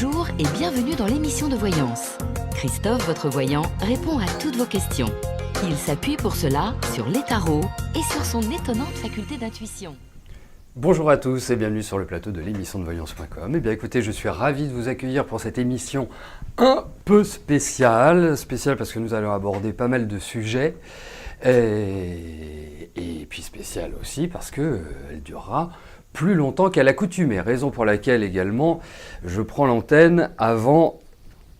Bonjour et bienvenue dans l'émission de voyance. Christophe, votre voyant, répond à toutes vos questions. Il s'appuie pour cela sur les tarots et sur son étonnante faculté d'intuition. Bonjour à tous et bienvenue sur le plateau de l'émission de voyance.com. Eh bien écoutez, je suis ravi de vous accueillir pour cette émission un peu spéciale. Spéciale parce que nous allons aborder pas mal de sujets. Et puis spéciale aussi parce qu'elle durera plus longtemps qu'à l'accoutumée. Raison pour laquelle également je prends l'antenne avant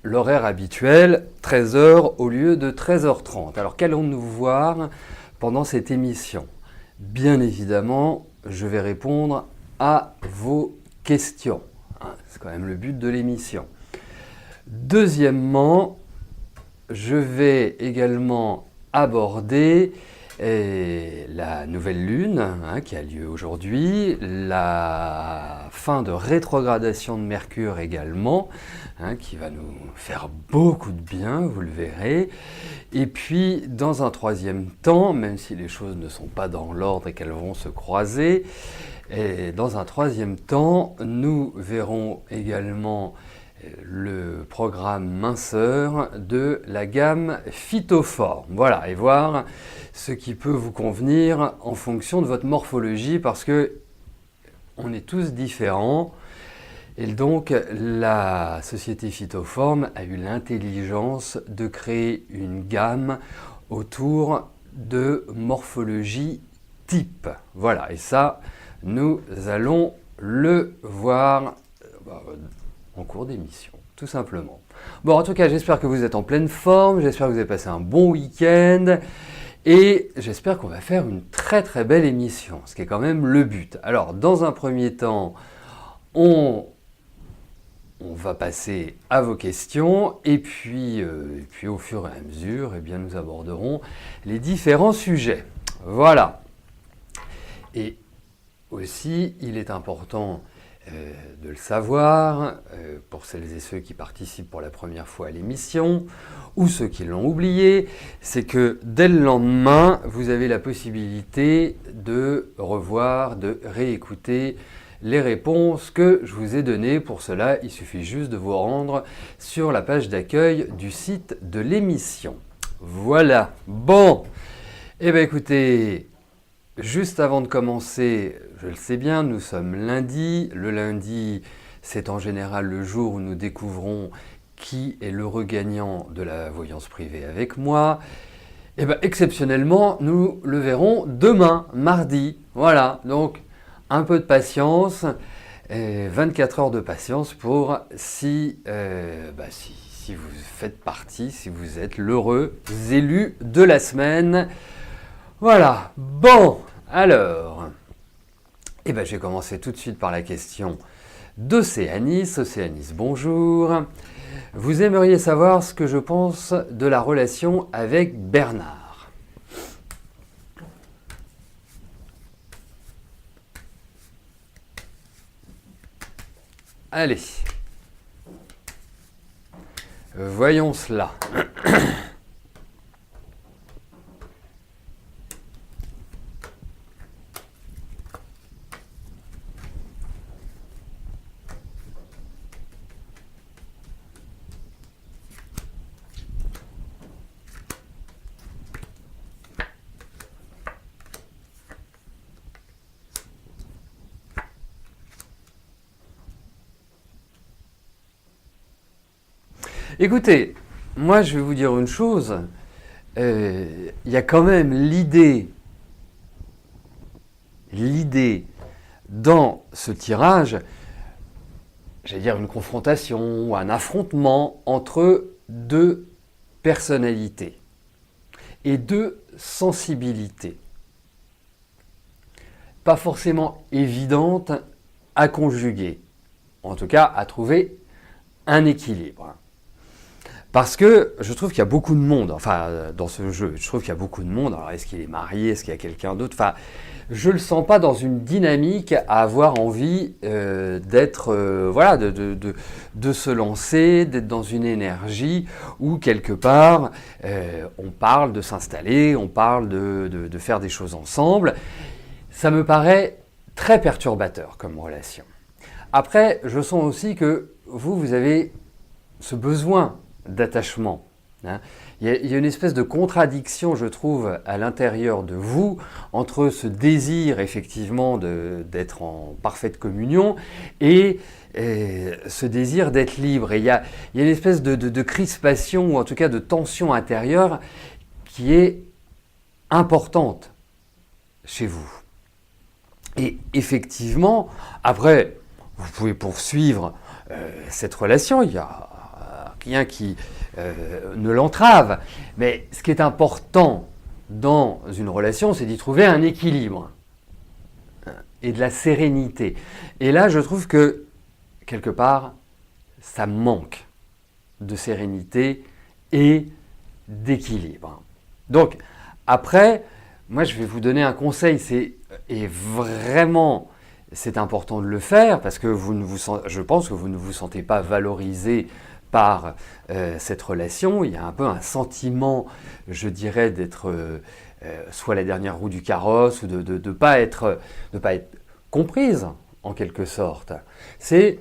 l'horaire habituel, 13h au lieu de 13h30. Alors qu'allons-nous voir pendant cette émission ? Bien évidemment, je vais répondre à vos questions. C'est quand même le but de l'émission. Deuxièmement, je vais également aborder la nouvelle lune qui a lieu aujourd'hui, la fin de rétrogradation de Mercure également, qui va nous faire beaucoup de bien, vous le verrez. Et puis, dans un troisième temps, même si les choses ne sont pas dans l'ordre et qu'elles vont se croiser, dans un troisième temps, nous verrons également le programme minceur de la gamme Phytoform. Voilà, et voir ce qui peut vous convenir en fonction de votre morphologie, parce que on est tous différents. Et donc, la société Phytoform a eu l'intelligence de créer une gamme autour de morphologie type. Voilà, et ça, nous allons le voir en cours d'émission, tout simplement. Bon, en tout cas, j'espère que vous êtes en pleine forme, j'espère que vous avez passé un bon week-end, et j'espère qu'on va faire une très très belle émission, ce qui est quand même le but. Alors, dans un premier temps, on va passer à vos questions, et puis au fur et à mesure, eh bien, nous aborderons les différents sujets. Voilà. Et aussi, il est important de le savoir, pour celles et ceux qui participent pour la première fois à l'émission, ou ceux qui l'ont oublié, c'est que dès le lendemain, vous avez la possibilité de revoir, de réécouter les réponses que je vous ai données. Pour cela, il suffit juste de vous rendre sur la page d'accueil du site de l'émission. Voilà. Bon, eh bien écoutez, juste avant de commencer, je le sais bien, nous sommes lundi. Le lundi, c'est en général le jour où nous découvrons qui est l'heureux gagnant de la voyance privée avec moi. Et bien exceptionnellement, nous le verrons demain, mardi. Voilà, donc un peu de patience, 24 heures de patience pour si vous faites partie, si vous êtes l'heureux élu de la semaine. Voilà, bon, alors, je vais commencer tout de suite par la question d'Océanis. Océanis, bonjour. Vous aimeriez savoir ce que je pense de la relation avec Bernard. Allez, voyons cela. Écoutez, moi je vais vous dire une chose, il y a quand même l'idée dans ce tirage, j'allais dire une confrontation ou un affrontement entre deux personnalités et deux sensibilités. Pas forcément évidentes à conjuguer, en tout cas à trouver un équilibre. Parce que je trouve qu'il y a beaucoup de monde, dans ce jeu, je trouve qu'il y a beaucoup de monde. Alors, est-ce qu'il est marié, est-ce qu'il y a quelqu'un d'autre ? Je le sens pas dans une dynamique à avoir envie d'être, de se lancer, d'être dans une énergie où quelque part on parle de s'installer, on parle de faire des choses ensemble. Ça me paraît très perturbateur comme relation. Après, je sens aussi que vous avez ce besoin d'attachement. Hein. Il y a une espèce de contradiction, je trouve, à l'intérieur de vous, entre ce désir, effectivement, d'être en parfaite communion et ce désir d'être libre. Et il y a une espèce de crispation, ou en tout cas de tension intérieure, qui est importante chez vous. Et effectivement, après, vous pouvez poursuivre cette relation, il n'y a rien qui ne l'entrave. Mais ce qui est important dans une relation, c'est d'y trouver un équilibre et de la sérénité. Et là, je trouve que, quelque part, ça manque de sérénité et d'équilibre. Donc, après, moi, je vais vous donner un conseil, et vraiment, c'est important de le faire, parce que je pense que vous ne vous sentez pas valorisé par cette relation. Il y a un peu un sentiment, je dirais, d'être soit la dernière roue du carrosse, ou de ne pas être comprise, en quelque sorte. C'est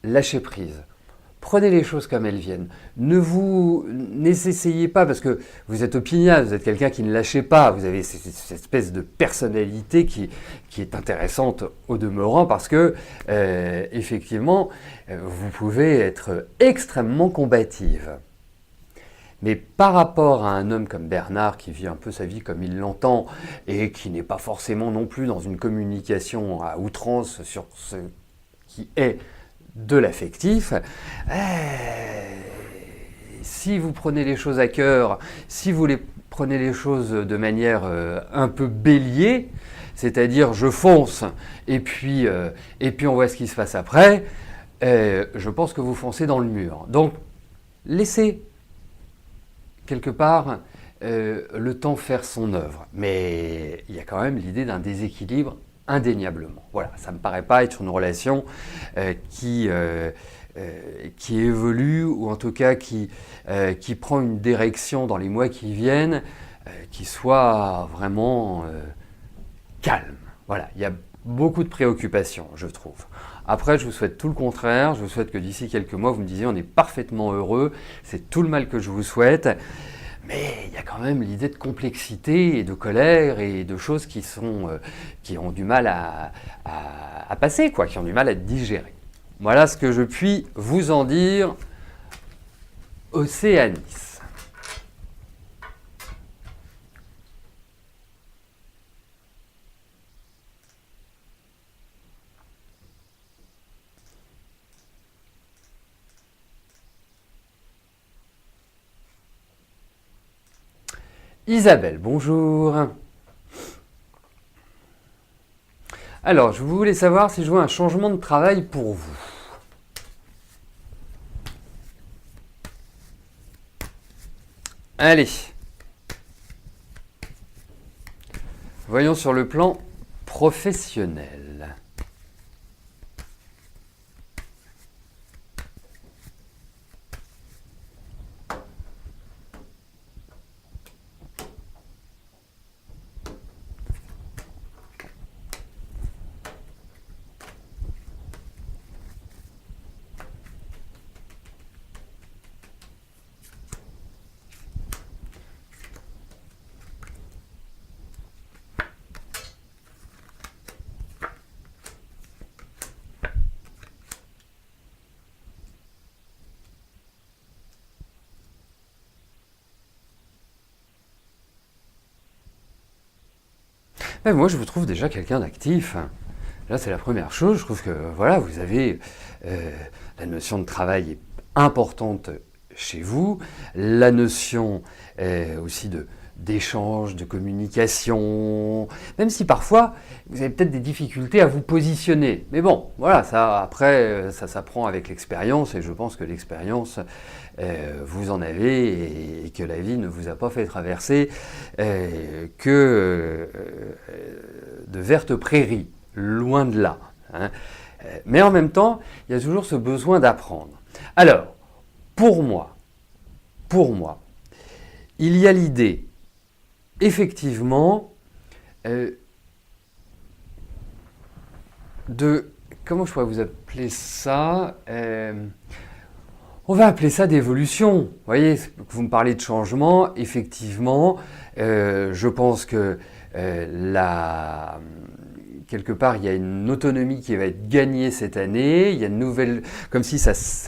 lâcher prise. Prenez les choses comme elles viennent. N'essayez pas, parce que vous êtes opiniâtre, vous êtes quelqu'un qui ne lâchez pas, vous avez cette espèce de personnalité qui est intéressante au demeurant, parce que, effectivement, vous pouvez être extrêmement combative. Mais par rapport à un homme comme Bernard, qui vit un peu sa vie comme il l'entend, et qui n'est pas forcément non plus dans une communication à outrance sur ce qui est de l'affectif, si vous prenez les choses à cœur, si vous prenez les choses de manière un peu bélier, c'est-à-dire je fonce et puis on voit ce qui se passe après, je pense que vous foncez dans le mur. Donc laissez quelque part le temps faire son œuvre. Mais il y a quand même l'idée d'un déséquilibre indéniablement. Voilà, ça ne me paraît pas être une relation qui évolue, ou en tout cas qui prend une direction dans les mois qui viennent, qui soit vraiment calme. Voilà, il y a beaucoup de préoccupations, je trouve. Après, je vous souhaite tout le contraire. Je vous souhaite que d'ici quelques mois, vous me disiez on est parfaitement heureux. C'est tout le mal que je vous souhaite. Mais il y a quand même l'idée de complexité et de colère et de choses qui ont du mal à passer, quoi, qui ont du mal à être digérées. Voilà ce que je puis vous en dire, Océanis. Isabelle, bonjour. Alors, je voulais savoir si je vois un changement de travail pour vous. Allez. Voyons sur le plan professionnel. Ben moi, je vous trouve déjà quelqu'un d'actif. Là, c'est la première chose. Je trouve que voilà, vous avez la notion de travail est importante chez vous, la notion aussi d'échange, de communication, même si parfois vous avez peut-être des difficultés à vous positionner. Mais bon, voilà, ça après, ça s'apprend avec l'expérience, et je pense que l'expérience, vous en avez, et que la vie ne vous a pas fait traverser que de vertes prairies, loin de là. Hein. Mais en même temps, il y a toujours ce besoin d'apprendre. Alors, pour moi, il y a l'idée, effectivement, de comment je pourrais vous appeler ça? On va appeler ça d'évolution. Vous voyez, vous me parlez de changement, effectivement, je pense que quelque part, il y a une autonomie qui va être gagnée cette année, il y a une nouvelle, comme si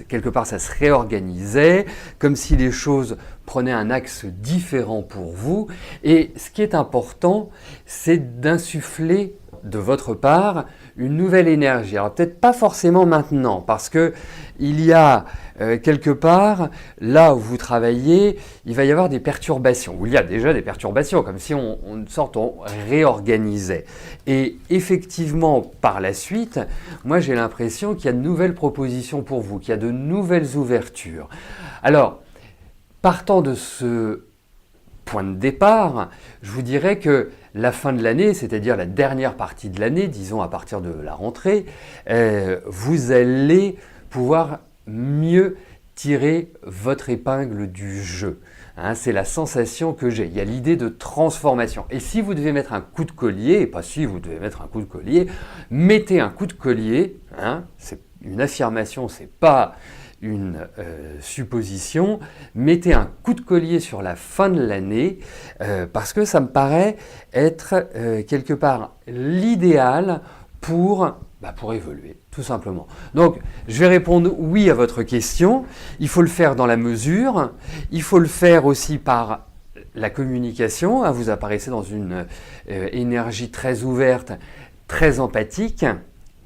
quelque part ça se réorganisait, comme si les choses prenaient un axe différent pour vous. Et ce qui est important, c'est d'insuffler de votre part une nouvelle énergie. Alors peut-être pas forcément maintenant, parce que il y a quelque part, là où vous travaillez, il va y avoir des perturbations, ou il y a déjà des perturbations, comme si on réorganisait. Et effectivement, par la suite, moi j'ai l'impression qu'il y a de nouvelles propositions pour vous, qu'il y a de nouvelles ouvertures. Alors, partant de ce point de départ, je vous dirais que la fin de l'année, c'est-à-dire la dernière partie de l'année, disons à partir de la rentrée, vous allez pouvoir mieux tirer votre épingle du jeu. Hein, c'est la sensation que j'ai. Il y a l'idée de transformation. Et si vous devez mettre un coup de collier, et pas si vous devez mettre un coup de collier, mettez un coup de collier. Hein, c'est une affirmation, c'est pas une supposition. Mettez un coup de collier sur la fin de l'année parce que ça me paraît être quelque part l'idéal pour évoluer, tout simplement. Donc, je vais répondre oui à votre question. Il faut le faire dans la mesure. Il faut le faire aussi par la communication. Hein, vous apparaissez dans une énergie très ouverte, très empathique,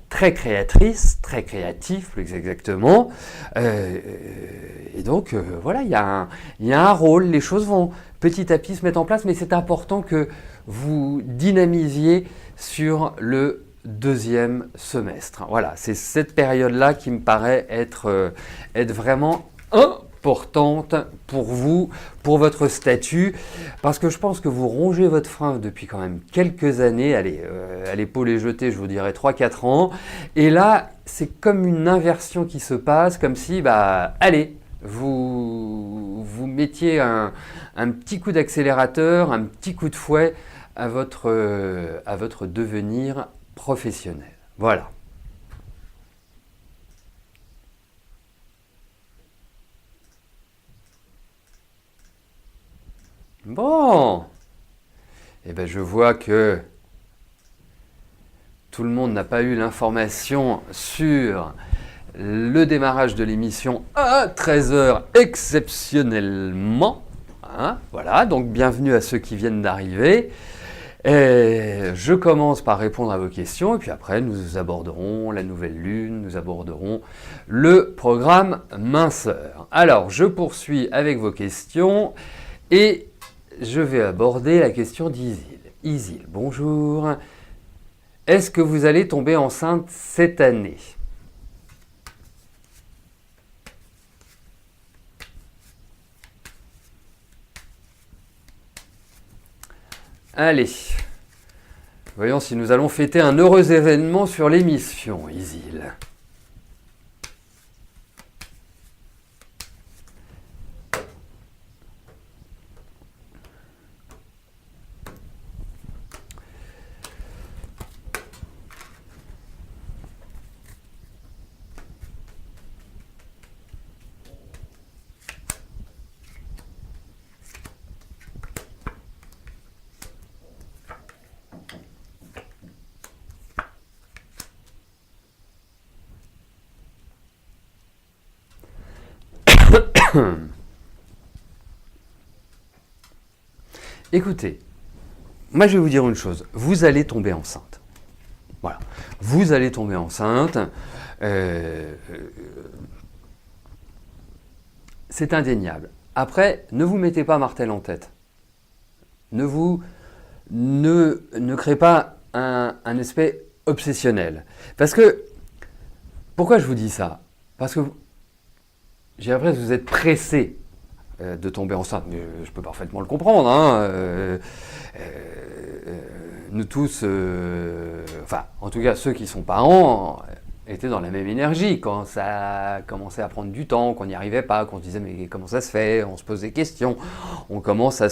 très créatrice, très créatif, plus exactement. Et donc, voilà, il y a un rôle. Les choses vont petit à petit se mettre en place, mais c'est important que vous dynamisiez sur le deuxième semestre. Voilà, c'est cette période-là qui me paraît être vraiment importante pour vous, pour votre statut, parce que je pense que vous rongez votre frein depuis quand même quelques années, allez, à l'épaule est jetée, je vous dirais 3-4 ans, et là, c'est comme une inversion qui se passe, comme si, allez, vous mettiez un petit coup d'accélérateur, un petit coup de fouet à votre devenir professionnel. Voilà. Bon. Eh bien, je vois que tout le monde n'a pas eu l'information sur le démarrage de l'émission à 13h exceptionnellement. Hein, voilà, donc bienvenue à ceux qui viennent d'arriver. Et je commence par répondre à vos questions et puis après nous aborderons la nouvelle lune, nous aborderons le programme minceur. Alors je poursuis avec vos questions et je vais aborder la question d'Isil. Isil, bonjour. Est-ce que vous allez tomber enceinte cette année ? Allez, voyons si nous allons fêter un heureux événement sur l'émission, Isil. Écoutez, moi je vais vous dire une chose, vous allez tomber enceinte. Voilà, vous allez tomber enceinte. C'est indéniable. Après, ne vous mettez pas martel en tête. Ne créez pas un aspect obsessionnel. Parce que, pourquoi je vous dis ça ? Parce que j'ai l'impression que vous êtes pressé de tomber enceinte. Mais je peux parfaitement le comprendre. Hein. Nous tous, enfin, en tout cas ceux qui sont parents, étaient dans la même énergie quand ça commençait à prendre du temps, qu'on n'y arrivait pas, qu'on se disait mais comment ça se fait, on se pose des questions, on commence à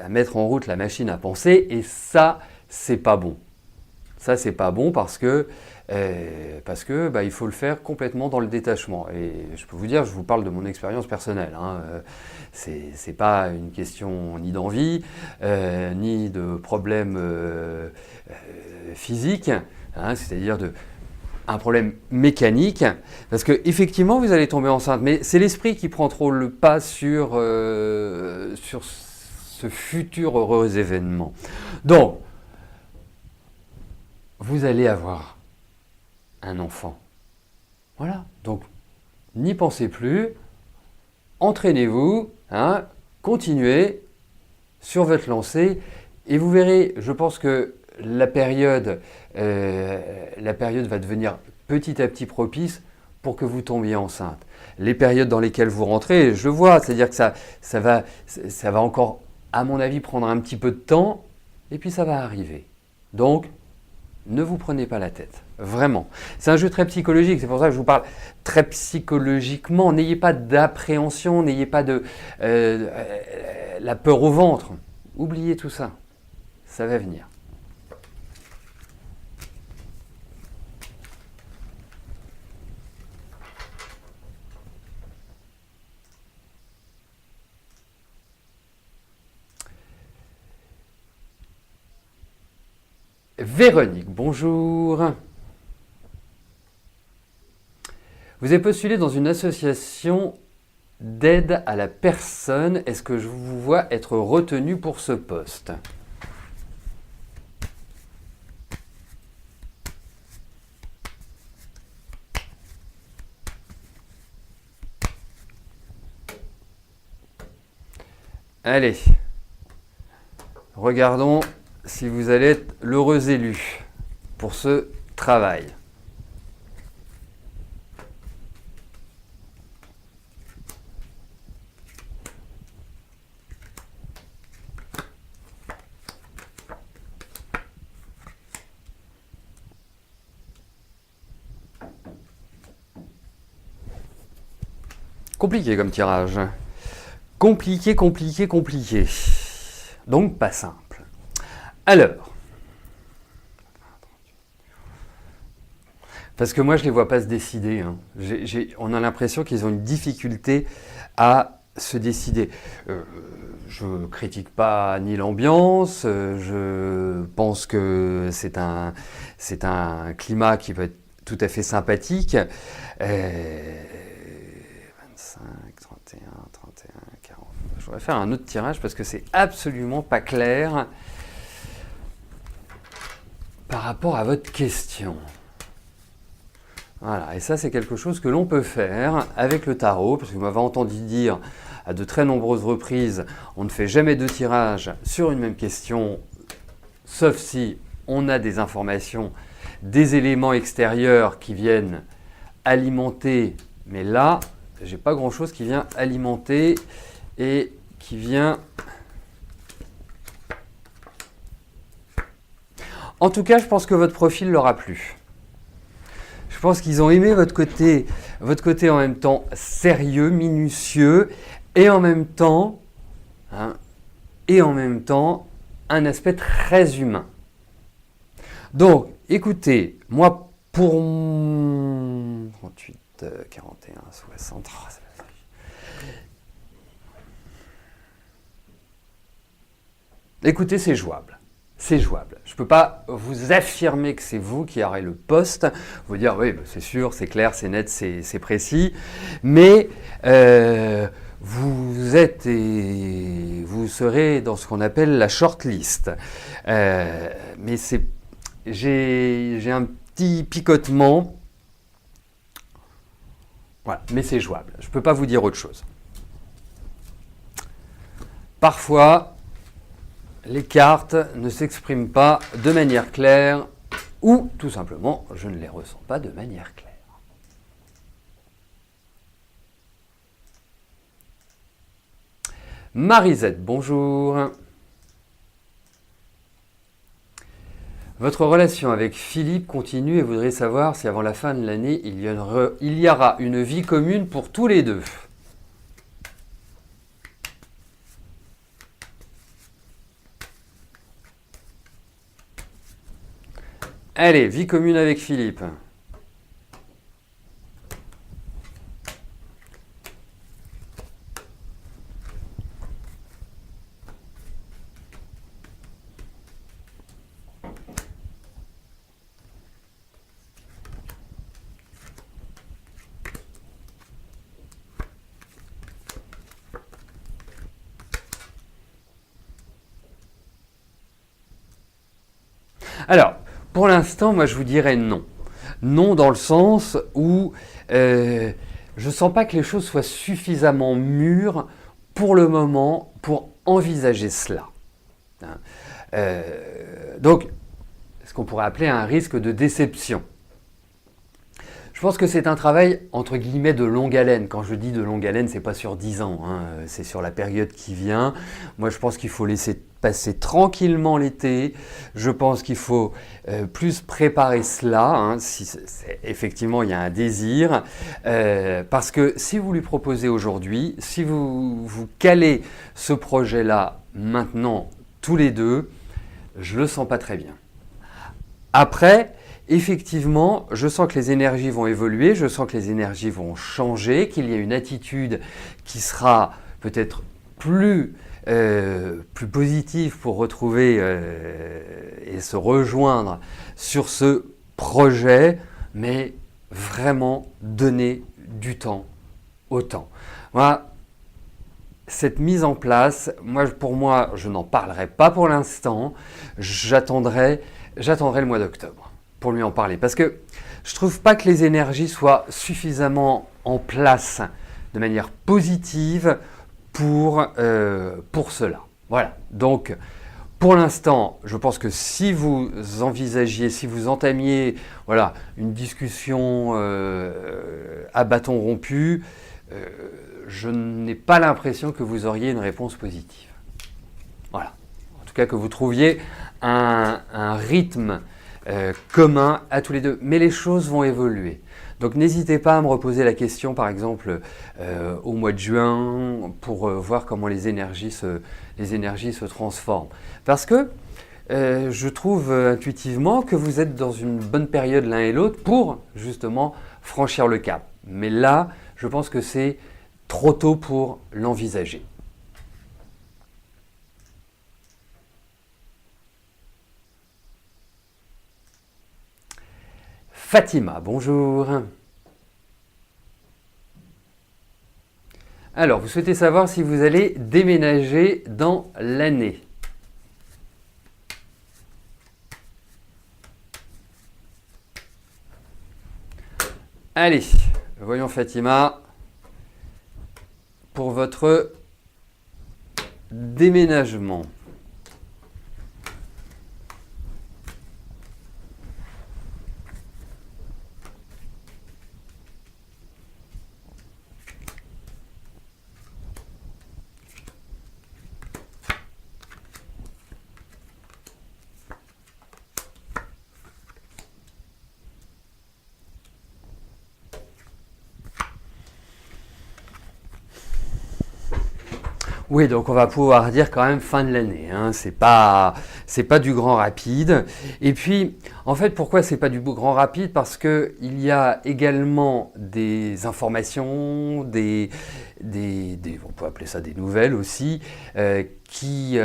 mettre en route la machine à penser et ça, c'est pas bon. Ça, c'est pas bon parce que il faut le faire complètement dans le détachement. Et je peux vous dire, je vous parle de mon expérience personnelle. Hein. C'est pas une question ni d'envie, ni de problème physique, hein, c'est-à-dire un problème mécanique, parce que effectivement vous allez tomber enceinte, mais c'est l'esprit qui prend trop le pas sur ce futur heureux événement. Donc, vous allez avoir un enfant. Voilà. Donc, n'y pensez plus, entraînez-vous, hein, continuez sur votre lancée, et vous verrez, je pense que la période va devenir petit à petit propice pour que vous tombiez enceinte. Les périodes dans lesquelles vous rentrez, je le vois, c'est-à-dire que ça va encore, à mon avis, prendre un petit peu de temps, et puis ça va arriver. Donc, ne vous prenez pas la tête, vraiment. C'est un jeu très psychologique, c'est pour ça que je vous parle très psychologiquement. N'ayez pas d'appréhension, n'ayez pas de la peur au ventre. Oubliez tout ça, ça va venir. Véronique, bonjour. Vous avez postulé dans une association d'aide à la personne. Est-ce que je vous vois être retenu pour ce poste? Allez, regardons si vous allez être l'heureux élu pour ce travail. Compliqué comme tirage. Compliqué, compliqué, compliqué. Donc pas simple. Alors, parce que moi je ne les vois pas se décider. Hein. On a l'impression qu'ils ont une difficulté à se décider. Je ne critique pas ni l'ambiance, je pense que c'est un climat qui peut être tout à fait sympathique. 25, 31, 31, 40. Je voudrais faire un autre tirage parce que c'est absolument pas clair par rapport à votre question. Voilà, et ça c'est quelque chose que l'on peut faire avec le tarot, parce que vous m'avez entendu dire à de très nombreuses reprises, on ne fait jamais deux tirages sur une même question, sauf si on a des informations, des éléments extérieurs qui viennent alimenter, mais là, j'ai pas grand chose qui vient alimenter et qui vient... En tout cas, je pense que votre profil leur a plu. Je pense qu'ils ont aimé votre côté en même temps sérieux, minutieux, et en même temps, un aspect très humain. Donc, écoutez, moi, pour 38, 41, 60... Écoutez, c'est jouable. C'est jouable. Je ne peux pas vous affirmer que c'est vous qui aurez le poste, vous dire oui, c'est sûr, c'est clair, c'est net, c'est précis, mais vous êtes et vous serez dans ce qu'on appelle la shortlist. Mais j'ai un petit picotement, voilà, mais c'est jouable. Je ne peux pas vous dire autre chose. Parfois, les cartes ne s'expriment pas de manière claire ou tout simplement, je ne les ressens pas de manière claire. Marisette, bonjour. Votre relation avec Philippe continue et voudrait savoir si avant la fin de l'année, il y aura une vie commune pour tous les deux. Allez, vie commune avec Philippe. Alors, pour l'instant, moi je vous dirais non. Non dans le sens où je ne sens pas que les choses soient suffisamment mûres pour le moment pour envisager cela. Donc, ce qu'on pourrait appeler un risque de déception. Je pense que c'est un travail entre guillemets de longue haleine. Quand je dis de longue haleine, c'est pas sur 10 ans, hein, c'est sur la période qui vient. Moi, je pense qu'il faut laisser passer tranquillement l'été. Je pense qu'il faut plus préparer cela, hein, si effectivement il y a un désir. Parce que si vous lui proposez aujourd'hui, si vous calez ce projet-là maintenant, tous les deux, je le sens pas très bien. Après, effectivement, je sens que les énergies vont évoluer, je sens que les énergies vont changer, qu'il y a une attitude qui sera peut-être plus positive pour retrouver et se rejoindre sur ce projet, mais vraiment donner du temps au temps. Voilà. Cette mise en place, pour moi, je n'en parlerai pas pour l'instant, j'attendrai le mois d'octobre pour lui en parler. Parce que je ne trouve pas que les énergies soient suffisamment en place de manière positive pour cela. Voilà. Donc, pour l'instant, je pense que si vous envisagiez, si vous entamiez une discussion à bâton rompu, je n'ai pas l'impression que vous auriez une réponse positive. Voilà. En tout cas, que vous trouviez un rythme commun à tous les deux. Mais les choses vont évoluer. Donc n'hésitez pas à me reposer la question, par exemple, au mois de juin, pour voir comment les énergies se transforment. Parce que je trouve intuitivement que vous êtes dans une bonne période l'un et l'autre pour justement franchir le cap. Mais là, je pense que c'est trop tôt pour l'envisager. Fatima, bonjour. Alors, vous souhaitez savoir si vous allez déménager dans l'année. Allez, voyons Fatima pour votre déménagement. Oui, donc on va pouvoir dire quand même fin de l'année, hein. C'est pas du grand rapide. Et puis, en fait, pourquoi c'est pas du grand rapide? Parce que il y a également des informations, on peut appeler ça des nouvelles aussi, qui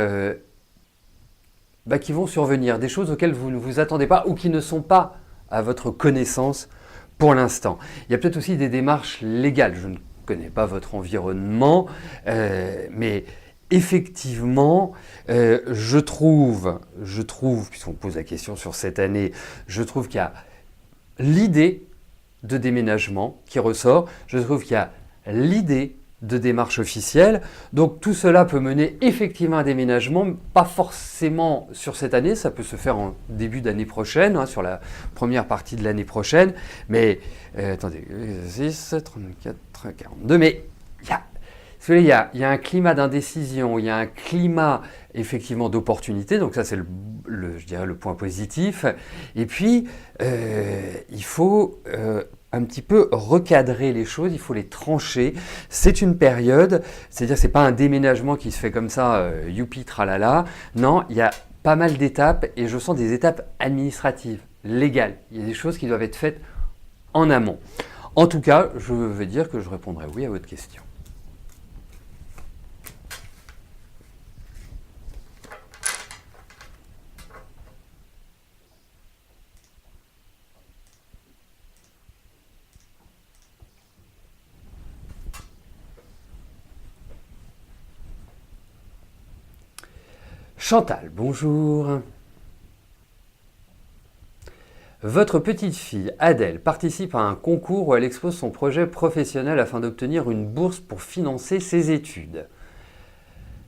vont survenir, des choses auxquelles vous ne vous attendez pas ou qui ne sont pas à votre connaissance pour l'instant. Il y a peut-être aussi des démarches légales. Je ne connais pas votre environnement, mais effectivement, je trouve, puisqu'on pose la question sur cette année, je trouve qu'il y a l'idée de déménagement qui ressort, je trouve qu'il y a l'idée de démarche officielle, donc tout cela peut mener effectivement à un déménagement, pas forcément sur cette année, ça peut se faire en début d'année prochaine, hein, sur la première partie de l'année prochaine, mais attendez, 6, 34, 42, mais il y a un climat d'indécision, il y a un climat effectivement d'opportunité, donc ça c'est je dirais le point positif, et puis il faut un petit peu recadrer les choses, il faut les trancher. C'est une période, c'est-à-dire c'est pas un déménagement qui se fait comme ça, youpi tralala. Non, il y a pas mal d'étapes et je sens des étapes administratives légales. Il y a des choses qui doivent être faites en amont. En tout cas, je veux dire que je répondrai oui à votre question. Chantal, bonjour. Votre petite fille, Adèle, participe à un concours où elle expose son projet professionnel afin d'obtenir une bourse pour financer ses études.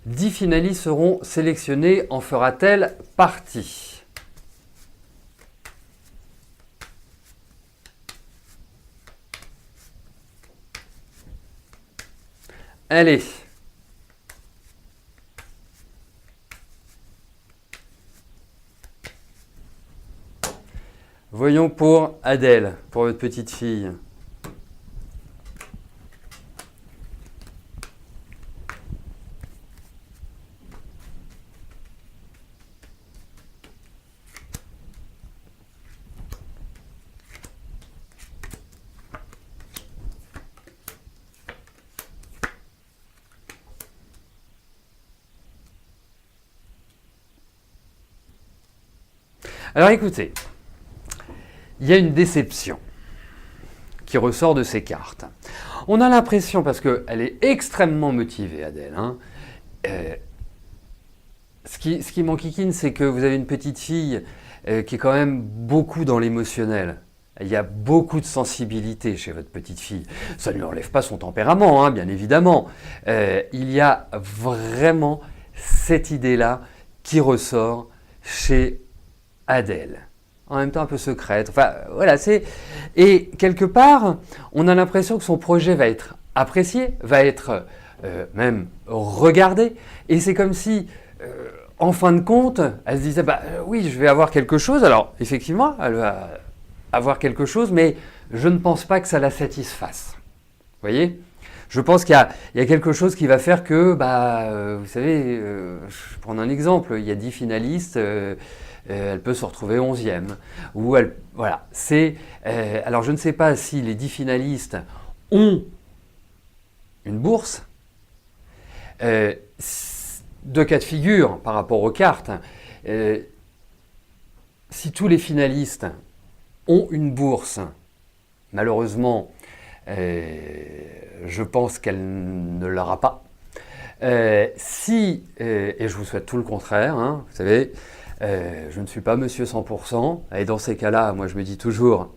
10 finalistes seront sélectionnés. En fera-t-elle partie? Allez. Voyons pour Adèle, pour votre petite fille. Alors écoutez, il y a une déception qui ressort de ces cartes. On a l'impression, parce qu'elle est extrêmement motivée, Adèle, hein, ce qui m'enquiquine, c'est que vous avez une petite fille qui est quand même beaucoup dans l'émotionnel. Il y a beaucoup de sensibilité chez votre petite fille. Ça ne lui enlève pas son tempérament, hein, bien évidemment. Il y a vraiment cette idée-là qui ressort chez Adèle. En même temps un peu secrète. Enfin, voilà, c'est... Et quelque part, on a l'impression que son projet va être apprécié, va être même regardé. Et c'est comme si, en fin de compte, elle se disait, oui, je vais avoir quelque chose. Alors, effectivement, elle va avoir quelque chose, mais je ne pense pas que ça la satisfasse. Vous voyez ? Je pense qu'il y a quelque chose qui va faire que, vous savez, je prends un exemple, il y a 10 finalistes, elle peut se retrouver 11e. Voilà, alors je ne sais pas si les 10 finalistes ont une bourse. Deux cas de figure par rapport aux cartes. Si tous les finalistes ont une bourse, malheureusement, je pense qu'elle ne l'aura pas. Et je vous souhaite tout le contraire, hein, vous savez, je ne suis pas monsieur 100%, et dans ces cas-là, moi je me dis toujours,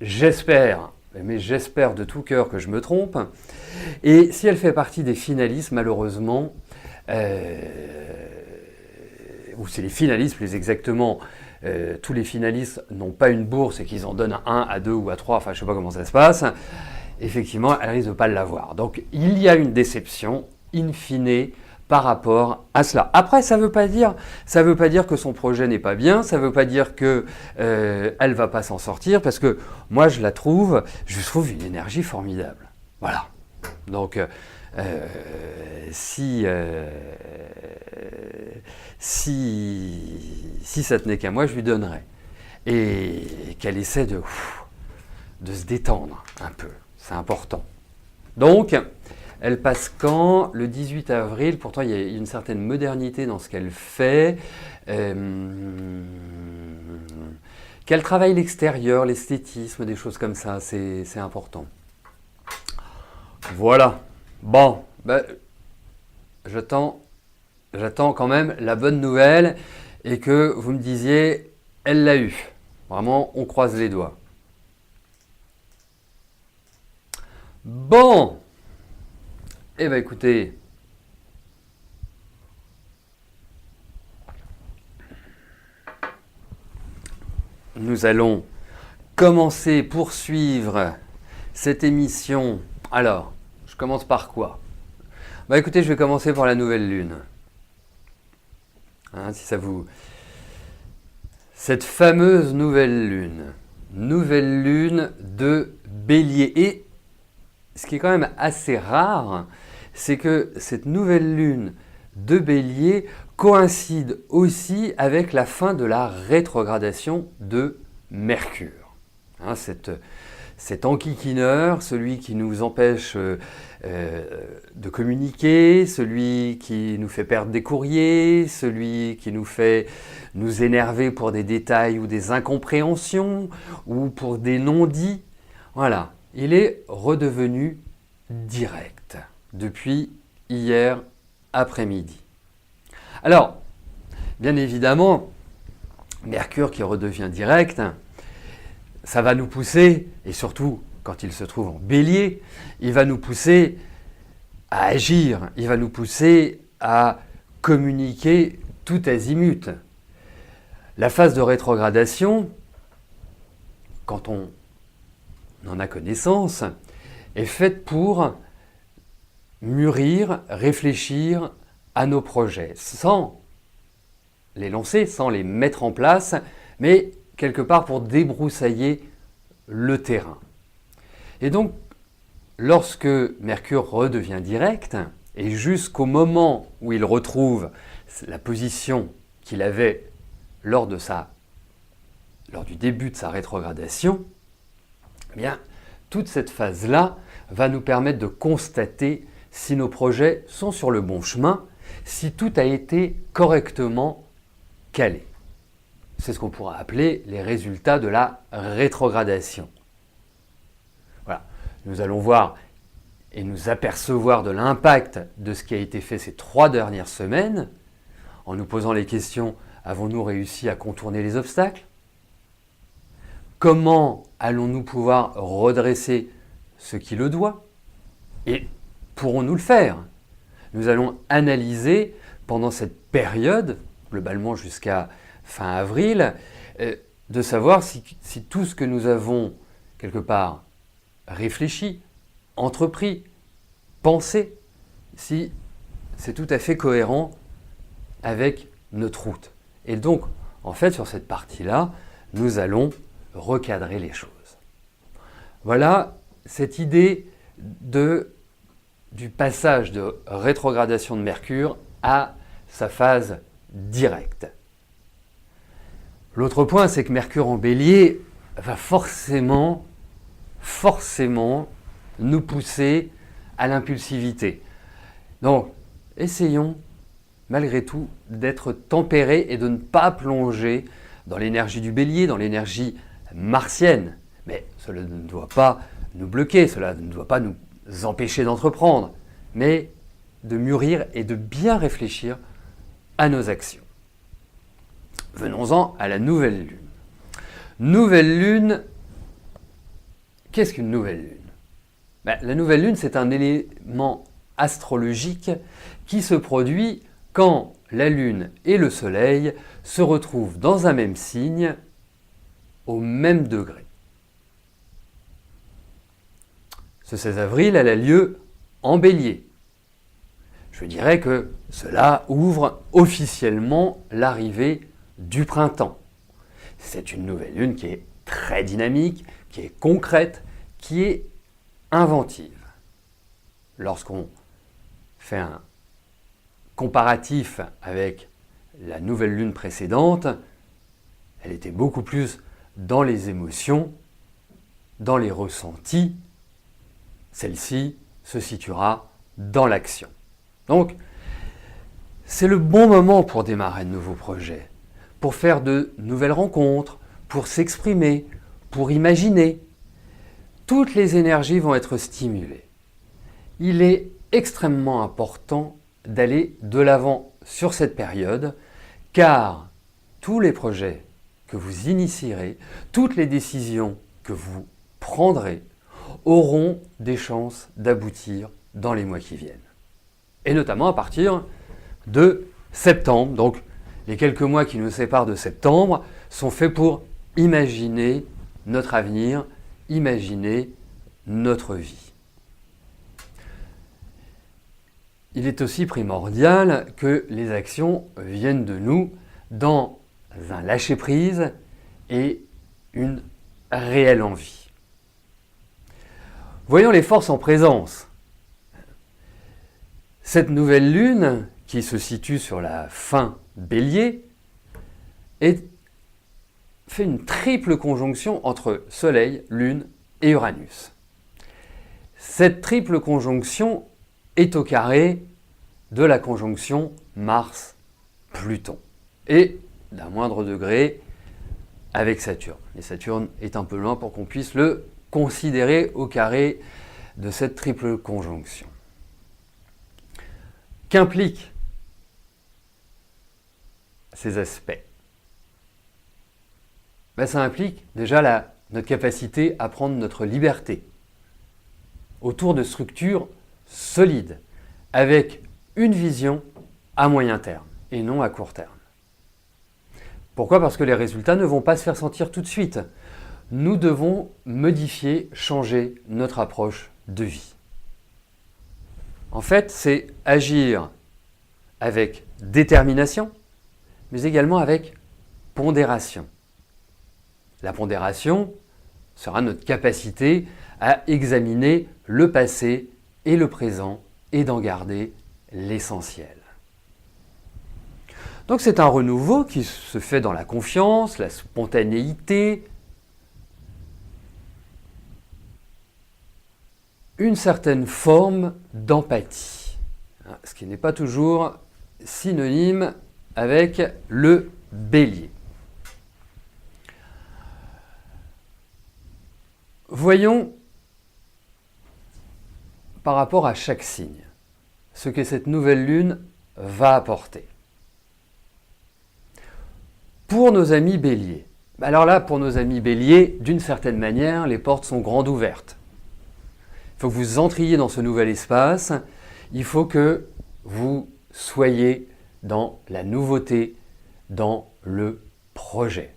j'espère, mais j'espère de tout cœur que je me trompe, et si elle fait partie des finalistes, malheureusement, ou c'est les finalistes plus exactement, tous les finalistes n'ont pas une bourse et qu'ils en donnent à 1, à 2 ou à 3, enfin je ne sais pas comment ça se passe, effectivement, elle risque de ne pas l'avoir. Donc il y a une déception, in fine, par rapport à cela. Après, ça veut pas dire que son projet n'est pas bien, ça veut pas dire que elle va pas s'en sortir, parce que moi je trouve une énergie formidable. Voilà. Donc si ça tenait qu'à moi, je lui donnerais. Et qu'elle essaie de se détendre un peu. C'est important. Donc, elle passe quand? Le 18 avril. Pourtant, il y a une certaine modernité dans ce qu'elle fait. Qu'elle travaille l'extérieur, l'esthétisme, des choses comme ça. C'est important. Voilà. Bon, j'attends quand même la bonne nouvelle et que vous me disiez, elle l'a eu. Vraiment, on croise les doigts. Bon, eh bien écoutez, nous allons poursuivre cette émission. Alors, je commence par quoi? Écoutez, je vais commencer par la nouvelle lune. Hein, si ça vous... Cette fameuse nouvelle lune de Bélier. Et ce qui est quand même assez rare, c'est que cette nouvelle lune de Bélier coïncide aussi avec la fin de la rétrogradation de Mercure. Hein, cet enquiquineur, celui qui nous empêche de communiquer, celui qui nous fait perdre des courriers, celui qui nous fait nous énerver pour des détails ou des incompréhensions ou pour des non-dits. Voilà, il est redevenu direct depuis hier après-midi. Alors, bien évidemment, Mercure qui redevient direct, ça va nous pousser, et surtout quand il se trouve en bélier, il va nous pousser à agir, il va nous pousser à communiquer tout azimut. La phase de rétrogradation, quand on en a connaissance, est faite pour mûrir, réfléchir à nos projets, sans les lancer, sans les mettre en place, mais quelque part pour débroussailler le terrain. Et donc, lorsque Mercure redevient direct, et jusqu'au moment où il retrouve la position qu'il avait lors du début de sa rétrogradation, eh bien, toute cette phase-là va nous permettre de constater si nos projets sont sur le bon chemin, si tout a été correctement calé. C'est ce qu'on pourra appeler les résultats de la rétrogradation. Voilà, nous allons voir et nous apercevoir de l'impact de ce qui a été fait ces 3 dernières semaines, en nous posant les questions, avons-nous réussi à contourner les obstacles? Comment allons-nous pouvoir redresser ce qui le doit? Et pourrons-nous le faire? Nous allons analyser pendant cette période, globalement jusqu'à fin avril, de savoir si tout ce que nous avons quelque part réfléchi, entrepris, pensé, si c'est tout à fait cohérent avec notre route. Et donc, en fait, sur cette partie-là, nous allons recadrer les choses. Voilà cette idée du passage de rétrogradation de Mercure à sa phase directe. L'autre point, c'est que Mercure en Bélier va forcément nous pousser à l'impulsivité. Donc, essayons malgré tout d'être tempérés et de ne pas plonger dans l'énergie du Bélier, dans l'énergie martienne. Mais cela ne doit pas nous bloquer, cela ne doit pas nous empêcher d'entreprendre, mais de mûrir et de bien réfléchir à nos actions. Venons-en à la nouvelle lune. Nouvelle lune, qu'est-ce qu'une nouvelle lune? La nouvelle lune, c'est un élément astrologique qui se produit quand la lune et le soleil se retrouvent dans un même signe au même degré. Ce 16 avril, elle a lieu en Bélier. Je dirais que cela ouvre officiellement l'arrivée du printemps. C'est une nouvelle lune qui est très dynamique, qui est concrète, qui est inventive. Lorsqu'on fait un comparatif avec la nouvelle lune précédente, elle était beaucoup plus dans les émotions, dans les ressentis. Celle-ci se situera dans l'action. Donc, c'est le bon moment pour démarrer de nouveaux projets, pour faire de nouvelles rencontres, pour s'exprimer, pour imaginer. Toutes les énergies vont être stimulées. Il est extrêmement important d'aller de l'avant sur cette période, car tous les projets que vous initierez, toutes les décisions que vous prendrez auront des chances d'aboutir dans les mois qui viennent. Et notamment à partir de septembre. Donc les quelques mois qui nous séparent de septembre sont faits pour imaginer notre avenir, imaginer notre vie. Il est aussi primordial que les actions viennent de nous dans un lâcher-prise et une réelle envie. Voyons les forces en présence. Cette nouvelle lune, qui se situe sur la fin Bélier, est fait une triple conjonction entre Soleil, Lune et Uranus. Cette triple conjonction est au carré de la conjonction Mars-Pluton et d'un moindre degré avec Saturne. Et Saturne est un peu loin pour qu'on puisse le considérer au carré de cette triple conjonction. Qu'impliquent ces aspects? Ça implique déjà notre capacité à prendre notre liberté autour de structures solides, avec une vision à moyen terme et non à court terme. Pourquoi? Parce que les résultats ne vont pas se faire sentir tout de suite. Nous devons modifier, changer notre approche de vie. En fait, c'est agir avec détermination, mais également avec pondération. La pondération sera notre capacité à examiner le passé et le présent et d'en garder l'essentiel. Donc c'est un renouveau qui se fait dans la confiance, la spontanéité, une certaine forme d'empathie, ce qui n'est pas toujours synonyme avec le Bélier. Voyons par rapport à chaque signe ce que cette nouvelle lune va apporter. Pour nos amis Béliers, alors là, pour nos amis Béliers, d'une certaine manière, les portes sont grandes ouvertes. Il faut que vous entriez dans ce nouvel espace, il faut que vous soyez dans la nouveauté, dans le projet.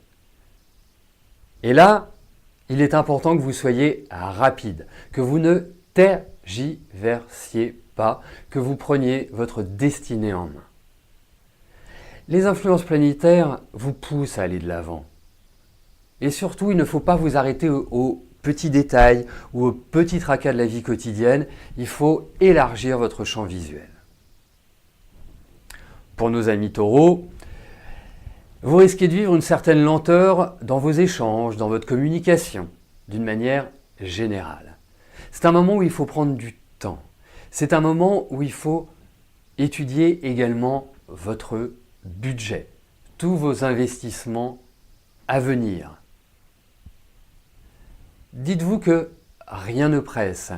Et là, il est important que vous soyez rapide, que vous ne tergiversiez pas, que vous preniez votre destinée en main. Les influences planétaires vous poussent à aller de l'avant. Et surtout, il ne faut pas vous arrêter aux petits détails ou aux petits tracas de la vie quotidienne. Il faut élargir votre champ visuel. Pour nos amis taureaux, vous risquez de vivre une certaine lenteur dans vos échanges, dans votre communication, d'une manière générale. C'est un moment où il faut prendre du temps. C'est un moment où il faut étudier également votre budget, tous vos investissements à venir. Dites-vous que rien ne presse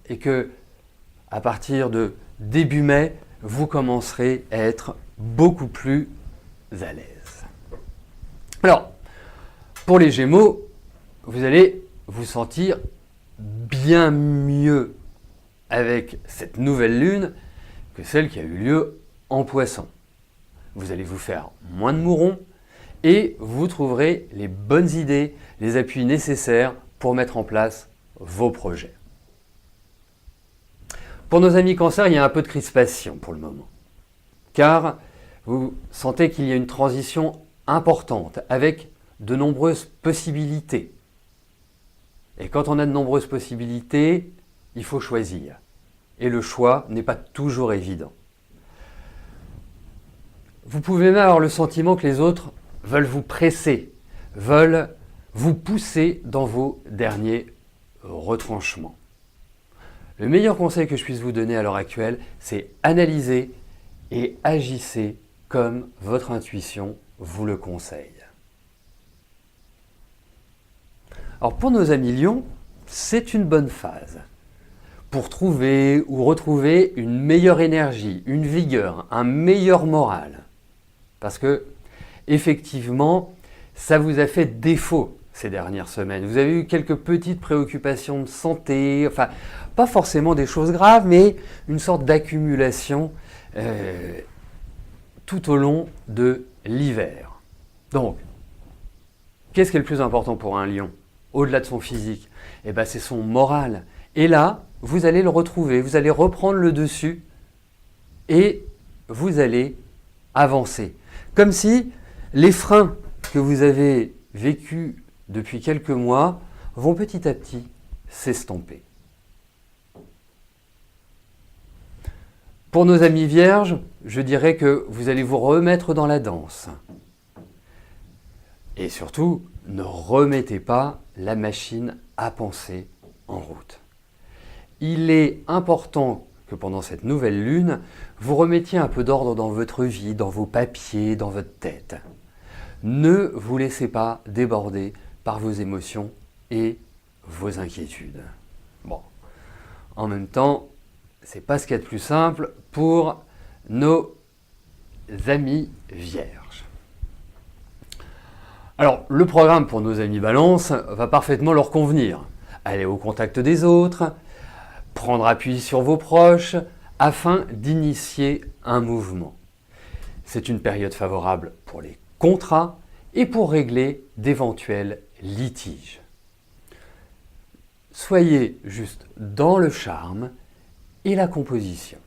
et que à partir de début mai, vous commencerez à être beaucoup plus à l'aise. Alors, pour les Gémeaux, vous allez vous sentir bien mieux avec cette nouvelle lune que celle qui a eu lieu en Poisson. Vous allez vous faire moins de mourons et vous trouverez les bonnes idées, les appuis nécessaires pour mettre en place vos projets. Pour nos amis Cancer, il y a un peu de crispation pour le moment, car vous sentez qu'il y a une transition importante avec de nombreuses possibilités. Et quand on a de nombreuses possibilités, il faut choisir. Et le choix n'est pas toujours évident. Vous pouvez même avoir le sentiment que les autres veulent vous presser, veulent vous pousser dans vos derniers retranchements. Le meilleur conseil que je puisse vous donner à l'heure actuelle, c'est analyser et agissez comme votre intuition vous le conseille. Alors pour nos amis Lions, c'est une bonne phase pour trouver ou retrouver une meilleure énergie, une vigueur, un meilleur moral. Parce que, effectivement, ça vous a fait défaut ces dernières semaines. Vous avez eu quelques petites préoccupations de santé, enfin, pas forcément des choses graves, mais une sorte d'accumulation tout au long de l'hiver. Donc, qu'est-ce qui est le plus important pour un lion, au-delà de son physique? C'est son moral. Et là, vous allez le retrouver, vous allez reprendre le dessus et vous allez avancer. Comme si les freins que vous avez vécus depuis quelques mois vont petit à petit s'estomper. Pour nos amis vierges, je dirais que vous allez vous remettre dans la danse. Et surtout, ne remettez pas la machine à penser en route. Il est important que pendant cette nouvelle lune, vous remettiez un peu d'ordre dans votre vie, dans vos papiers, dans votre tête. Ne vous laissez pas déborder par vos émotions et vos inquiétudes. Bon, en même temps, c'est pas ce qu'il y a de plus simple pour nos amis vierges. Alors, le programme pour nos amis Balance va parfaitement leur convenir. Aller au contact des autres, prendre appui sur vos proches, afin d'initier un mouvement. C'est une période favorable pour les contrats et pour régler d'éventuels litiges. Soyez juste dans le charme et la composition.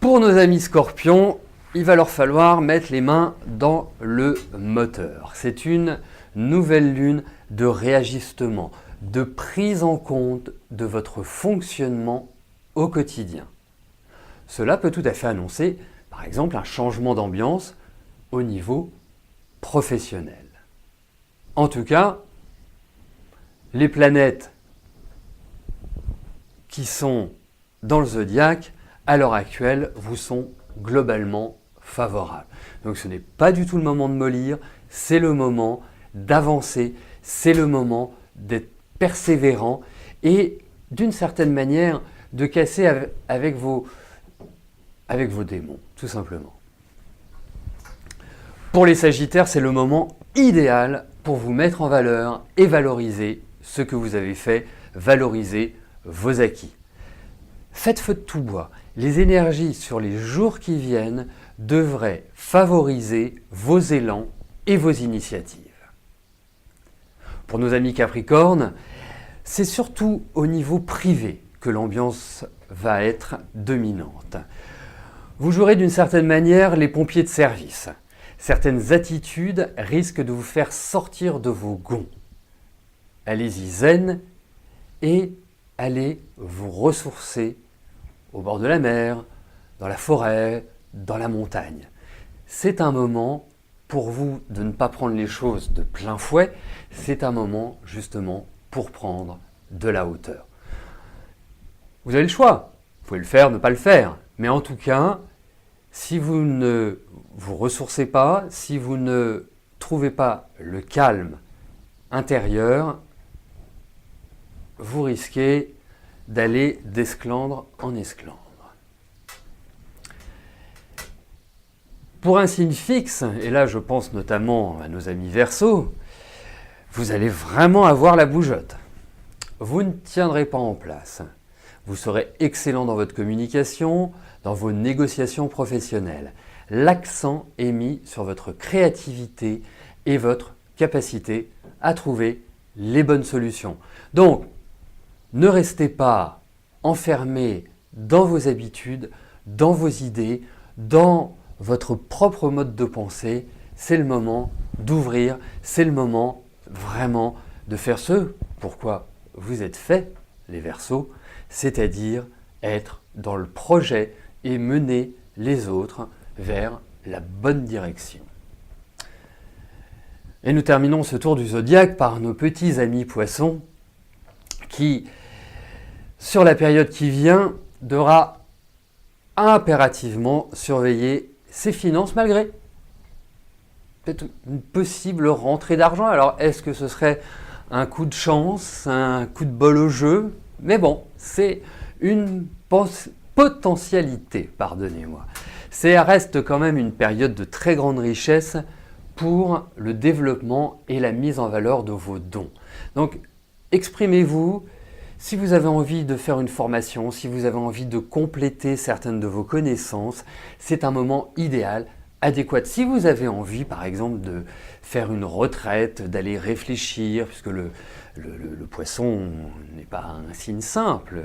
Pour nos amis Scorpions, il va leur falloir mettre les mains dans le moteur. C'est une nouvelle lune de réajustement, de prise en compte de votre fonctionnement au quotidien. Cela peut tout à fait annoncer, par exemple, un changement d'ambiance au niveau professionnel. En tout cas, les planètes qui sont dans le zodiaque, à l'heure actuelle, vous sont globalement favorables. Donc ce n'est pas du tout le moment de mollir, c'est le moment d'avancer, c'est le moment d'être persévérant et d'une certaine manière de casser avec vos démons, tout simplement. Pour les Sagittaires, c'est le moment idéal pour vous mettre en valeur et valoriser ce que vous avez fait, valoriser vos acquis. Faites feu de tout bois. Les énergies sur les jours qui viennent devraient favoriser vos élans et vos initiatives. Pour nos amis Capricorne, c'est surtout au niveau privé que l'ambiance va être dominante. Vous jouerez d'une certaine manière les pompiers de service. Certaines attitudes risquent de vous faire sortir de vos gonds. Allez-y zen et allez vous ressourcer au bord de la mer, dans la forêt, dans la montagne. C'est un moment pour vous de ne pas prendre les choses de plein fouet, c'est un moment justement pour prendre de la hauteur. Vous avez le choix, vous pouvez le faire, ne pas le faire, mais en tout cas, si vous ne vous ressourcez pas, si vous ne trouvez pas le calme intérieur, vous risquez d'aller d'esclandre en esclandre. Pour un signe fixe, et là je pense notamment à nos amis Verseaux, vous allez vraiment avoir la bougeotte. Vous ne tiendrez pas en place. Vous serez excellent dans votre communication, dans vos négociations professionnelles. L'accent est mis sur votre créativité et votre capacité à trouver les bonnes solutions. Donc, ne restez pas enfermé dans vos habitudes, dans vos idées, dans votre propre mode de pensée. C'est le moment d'ouvrir, c'est le moment vraiment de faire ce pourquoi vous êtes faits, les Verseaux, c'est-à-dire être dans le projet et mener les autres vers la bonne direction. Et nous terminons ce tour du zodiaque par nos petits amis Poissons qui, sur la période qui vient, devra impérativement surveiller ses finances malgré peut-être une possible rentrée d'argent. Alors, est-ce que ce serait un coup de chance, un coup de bol au jeu? Mais bon, c'est une potentialité, pardonnez-moi. Ça reste quand même une période de très grande richesse pour le développement et la mise en valeur de vos dons. Donc, exprimez-vous. Si vous avez envie de faire une formation, si vous avez envie de compléter certaines de vos connaissances, c'est un moment idéal, adéquat. Si vous avez envie, par exemple, de faire une retraite, d'aller réfléchir, puisque le poisson n'est pas un signe simple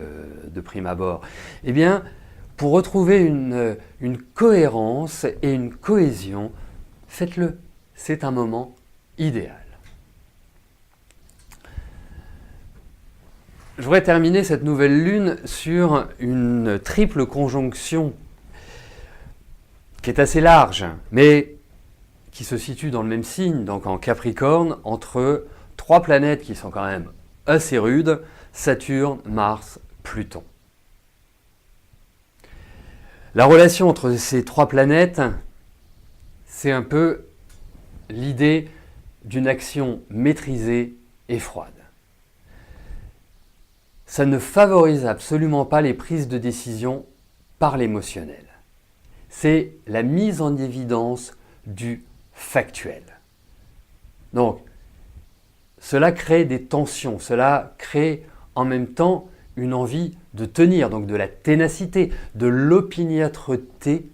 de prime abord, eh bien, pour retrouver une cohérence et une cohésion, faites-le. C'est un moment idéal. Je voudrais terminer cette nouvelle lune sur une triple conjonction qui est assez large, mais qui se situe dans le même signe, donc en Capricorne, entre 3 planètes qui sont quand même assez rudes, Saturne, Mars, Pluton. La relation entre ces 3 planètes, c'est un peu l'idée d'une action maîtrisée et froide. Ça ne favorise absolument pas les prises de décision par l'émotionnel. C'est la mise en évidence du factuel. Donc, cela crée des tensions, cela crée en même temps une envie de tenir, donc de la ténacité, de l'opiniâtreté.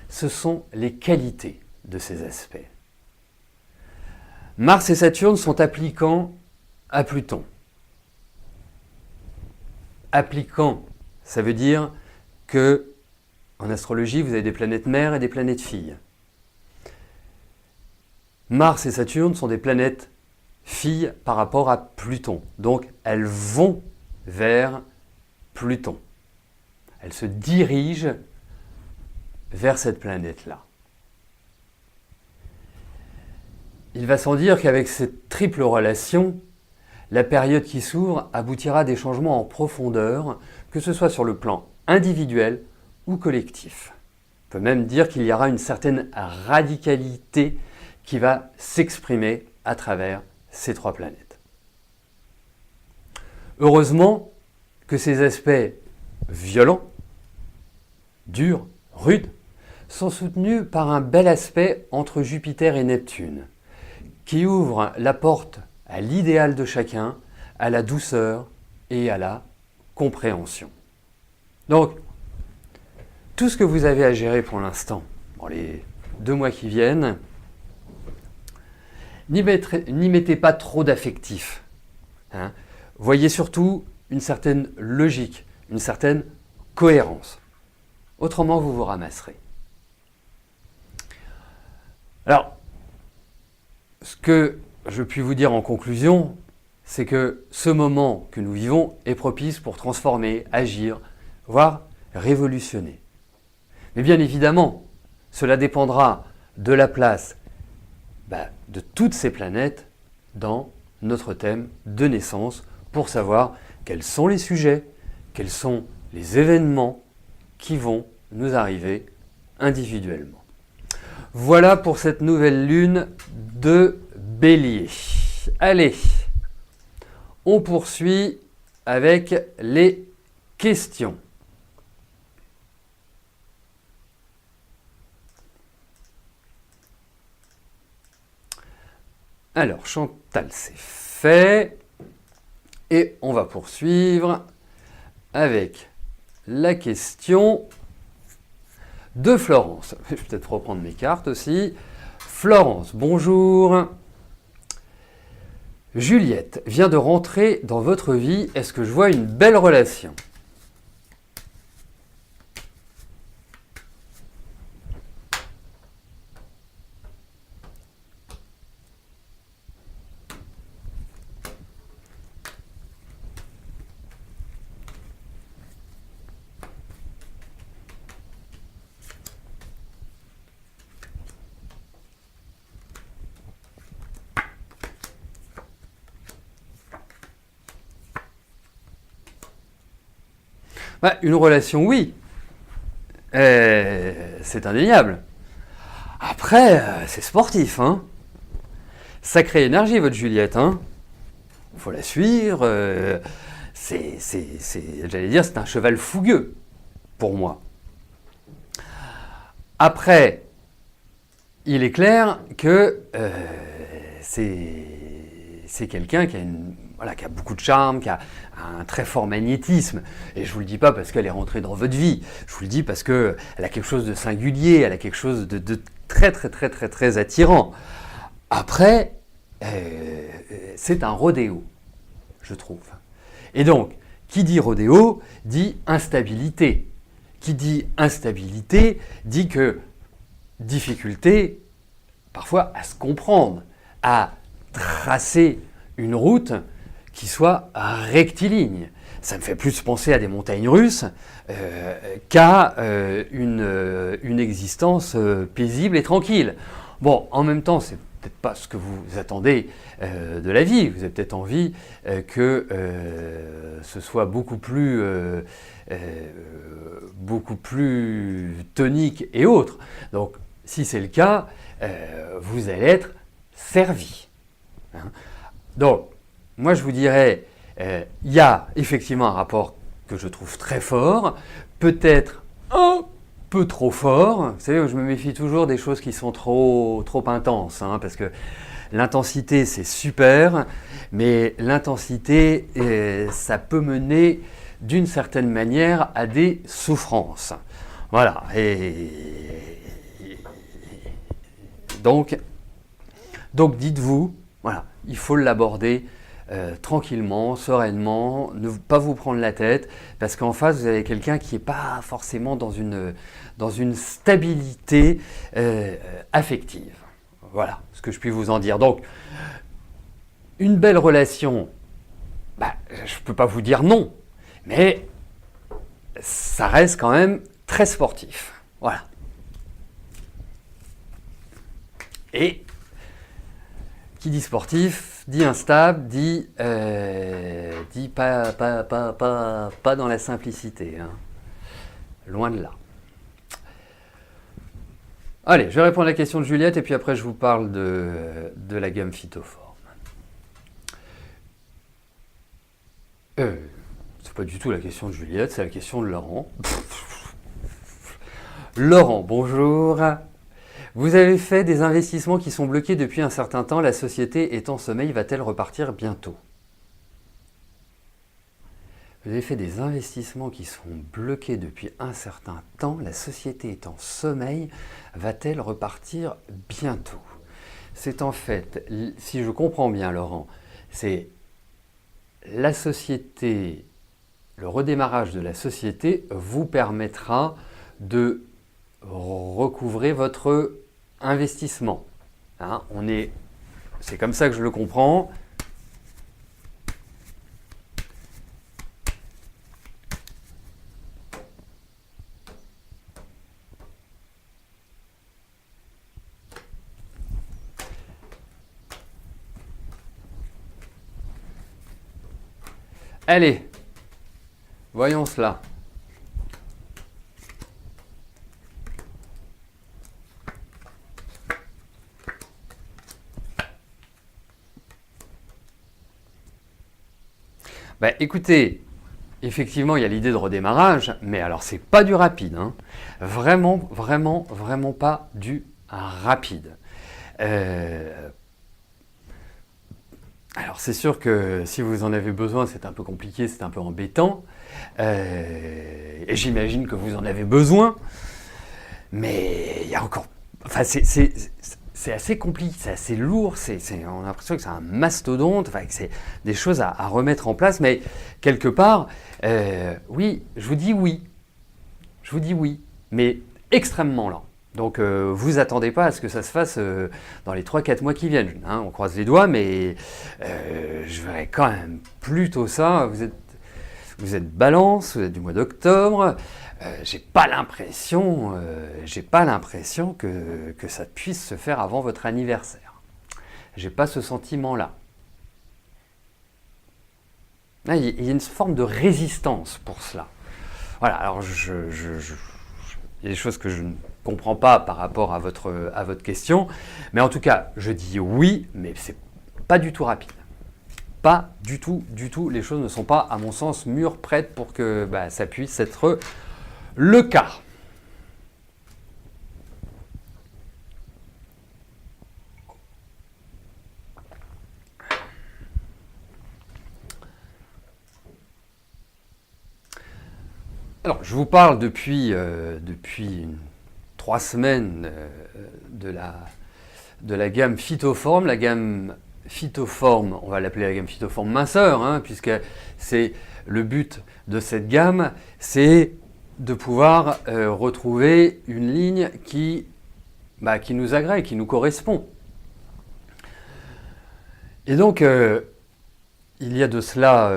Ce sont les qualités de ces aspects. Mars et Saturne sont appliquants à Pluton. Appliquant, ça veut dire que en astrologie, vous avez des planètes mères et des planètes filles. Mars et Saturne sont des planètes filles par rapport à Pluton. Donc, elles vont vers Pluton. Elles se dirigent vers cette planète-là. Il va sans dire qu'avec cette triple relation, la période qui s'ouvre aboutira à des changements en profondeur, que ce soit sur le plan individuel ou collectif. On peut même dire qu'il y aura une certaine radicalité qui va s'exprimer à travers ces 3 planètes. Heureusement que ces aspects violents, durs, rudes, sont soutenus par un bel aspect entre Jupiter et Neptune, qui ouvre la porte à l'idéal de chacun, à la douceur et à la compréhension. Donc, tout ce que vous avez à gérer pour l'instant, dans les 2 mois qui viennent, n'y mettez pas trop d'affectif. Voyez surtout une certaine logique, une certaine cohérence. Autrement, vous vous ramasserez. Alors, ce que je puis vous dire en conclusion, c'est que ce moment que nous vivons est propice pour transformer, agir, voire révolutionner. Mais bien évidemment, cela dépendra de la place de toutes ces planètes dans notre thème de naissance pour savoir quels sont les sujets, quels sont les événements qui vont nous arriver individuellement. Voilà pour cette nouvelle lune de Bélier. Allez, on poursuit avec les questions. Alors, Chantal, c'est fait. Et on va poursuivre avec la question de Florence. Je vais peut-être reprendre mes cartes aussi. Florence, bonjour. Juliette vient de rentrer dans votre vie. Est-ce que je vois une belle relation ? Une relation, oui. C'est indéniable. Après, c'est sportif. Sacrée énergie, votre Juliette. Faut la suivre. J'allais dire, c'est un cheval fougueux, pour moi. Après, il est clair que c'est quelqu'un qui a beaucoup de charme, qui a un très fort magnétisme. Et je ne vous le dis pas parce qu'elle est rentrée dans votre vie. Je vous le dis parce qu'elle a quelque chose de singulier, elle a quelque chose de très, très, très, très, très attirant. Après, c'est un rodéo, je trouve. Et donc, qui dit rodéo, dit instabilité. Qui dit instabilité, dit que difficulté, parfois, à se comprendre, à tracer une route qui soit rectiligne. Ça me fait plus penser à des montagnes russes qu'à une existence paisible et tranquille. Bon, en même temps, c'est peut-être pas ce que vous attendez de la vie. Vous avez peut-être envie que ce soit beaucoup plus tonique et autre. Donc, si c'est le cas, vous allez être servi. Hein. Donc, moi je vous dirais, il y a effectivement un rapport que je trouve très fort, peut-être un peu trop fort. Vous savez, je me méfie toujours des choses qui sont trop intenses, hein, parce que l'intensité c'est super, mais l'intensité, ça peut mener d'une certaine manière à des souffrances. Voilà. Et donc dites-vous, voilà, il faut l'aborder tranquillement, sereinement, ne pas vous prendre la tête, parce qu'en face vous avez quelqu'un qui n'est pas forcément dans une stabilité affective. Voilà ce que je puis vous en dire. Donc, une belle relation, je ne peux pas vous dire non, mais ça reste quand même très sportif. Voilà. Et qui dit sportif, dit instable, dit pas dans la simplicité. Hein. Loin de là. Allez, je vais répondre à la question de Juliette et puis après je vous parle de la gamme Phytoform. C'est pas du tout la question de Juliette, c'est la question de Laurent. Laurent, bonjour. Vous avez fait des investissements qui sont bloqués depuis un certain temps. La société est en sommeil, va-t-elle repartir bientôt? Vous avez fait des investissements qui sont bloqués depuis un certain temps. La société est en sommeil, va-t-elle repartir bientôt? C'est en fait, si je comprends bien Laurent, c'est la société, le redémarrage de la société vous permettra de recouvrer votre investissement. Hein, c'est comme ça que je le comprends. Allez, voyons cela. Écoutez, effectivement, il y a l'idée de redémarrage, mais alors c'est pas du rapide. Hein. Vraiment pas du rapide. Alors c'est sûr que si vous en avez besoin, c'est un peu compliqué, c'est un peu embêtant. Et j'imagine que vous en avez besoin. Mais il y a encore... Enfin, c'est assez compliqué, c'est assez lourd, on a l'impression que c'est un mastodonte, enfin, que c'est des choses à remettre en place, mais quelque part, oui, je vous dis oui, mais extrêmement lent. Donc, vous attendez pas à ce que ça se fasse dans les 3-4 mois qui viennent. Hein, on croise les doigts, mais je verrais quand même plutôt ça. Vous êtes Balance, vous êtes du mois d'octobre. J'ai pas l'impression que ça puisse se faire avant votre anniversaire. J'ai pas ce sentiment-là. Là, il y a une forme de résistance pour cela. Voilà, alors il y a des choses que je ne comprends pas par rapport à votre question, mais en tout cas, je dis oui, mais c'est pas du tout rapide. Pas du tout. Les choses ne sont pas, à mon sens, mûres, prêtes pour que ça puisse être le cas. Alors, je vous parle depuis 3 semaines de la gamme Phytoform. La gamme Phytoform, on va l'appeler la gamme Phytoform minceur, hein, puisque c'est le but de cette gamme, c'est de pouvoir retrouver une ligne qui nous agrée, qui nous correspond. Et donc, il y a de cela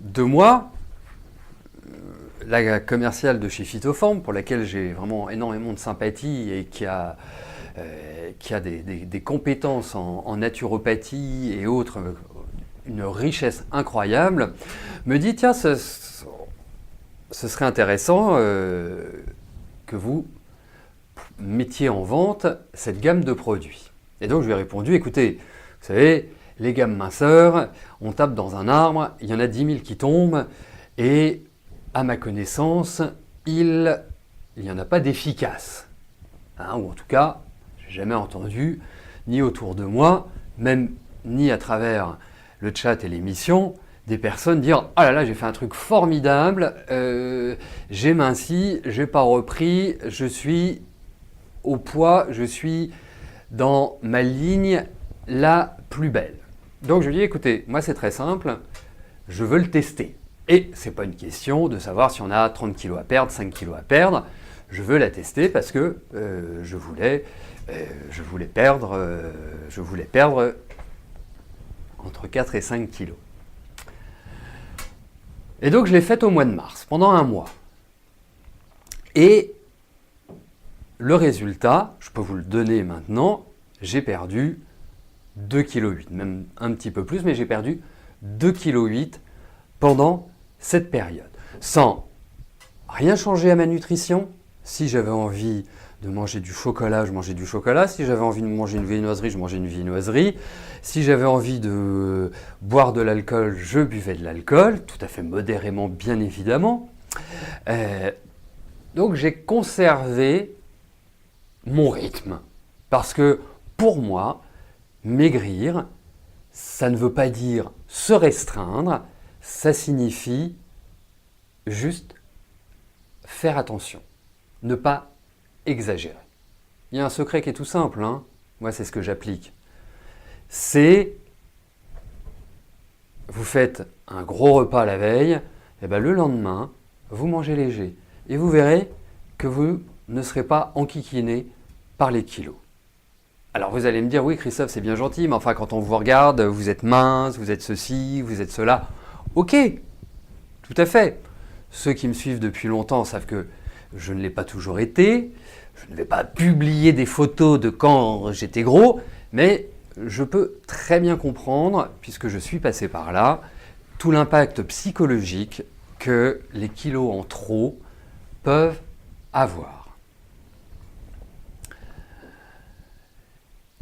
2 mois, la commerciale de chez Phytoform, pour laquelle j'ai vraiment énormément de sympathie et qui a des compétences en naturopathie et autres, une richesse incroyable, me dit tiens, ce serait intéressant que vous mettiez en vente cette gamme de produits. Et donc je lui ai répondu, écoutez, vous savez, les gammes minceurs, on tape dans un arbre, il y en a 10 000 qui tombent, et à ma connaissance, il n'y en a pas d'efficace. Hein, ou en tout cas, je n'ai jamais entendu, ni autour de moi, même ni à travers le chat et l'émission, des personnes dire « Ah là là, j'ai fait un truc formidable, j'ai minci, j'ai pas repris, je suis au poids, je suis dans ma ligne la plus belle. » Donc je lui dis « Écoutez, moi c'est très simple, je veux le tester. Et c'est pas une question de savoir si on a 30 kg à perdre, 5 kg à perdre, je veux la tester parce que je voulais perdre entre 4 et 5 kg. » Et donc je l'ai faite au mois de mars, pendant un mois. Et le résultat, je peux vous le donner maintenant, j'ai perdu 2,8 kg, même un petit peu plus, mais j'ai perdu 2,8 kg pendant cette période. Sans rien changer à ma nutrition. Si j'avais envie de manger du chocolat, je mangeais du chocolat. Si j'avais envie de manger une viennoiserie, je mangeais une viennoiserie. Si j'avais envie de boire de l'alcool, je buvais de l'alcool, tout à fait modérément, bien évidemment. Donc j'ai conservé mon rythme. Parce que pour moi, maigrir, ça ne veut pas dire se restreindre, ça signifie juste faire attention, ne pas exagérer. Il y a un secret qui est tout simple, hein. Moi c'est ce que j'applique. C'est, vous faites un gros repas la veille, et bien le lendemain, vous mangez léger. Et vous verrez que vous ne serez pas enquiquiné par les kilos. Alors vous allez me dire, oui Christophe c'est bien gentil, mais enfin quand on vous regarde, vous êtes mince, vous êtes ceci, vous êtes cela. Ok, tout à fait. Ceux qui me suivent depuis longtemps savent que je ne l'ai pas toujours été. Je ne vais pas publier des photos de quand j'étais gros, mais je peux très bien comprendre, puisque je suis passé par là, tout l'impact psychologique que les kilos en trop peuvent avoir.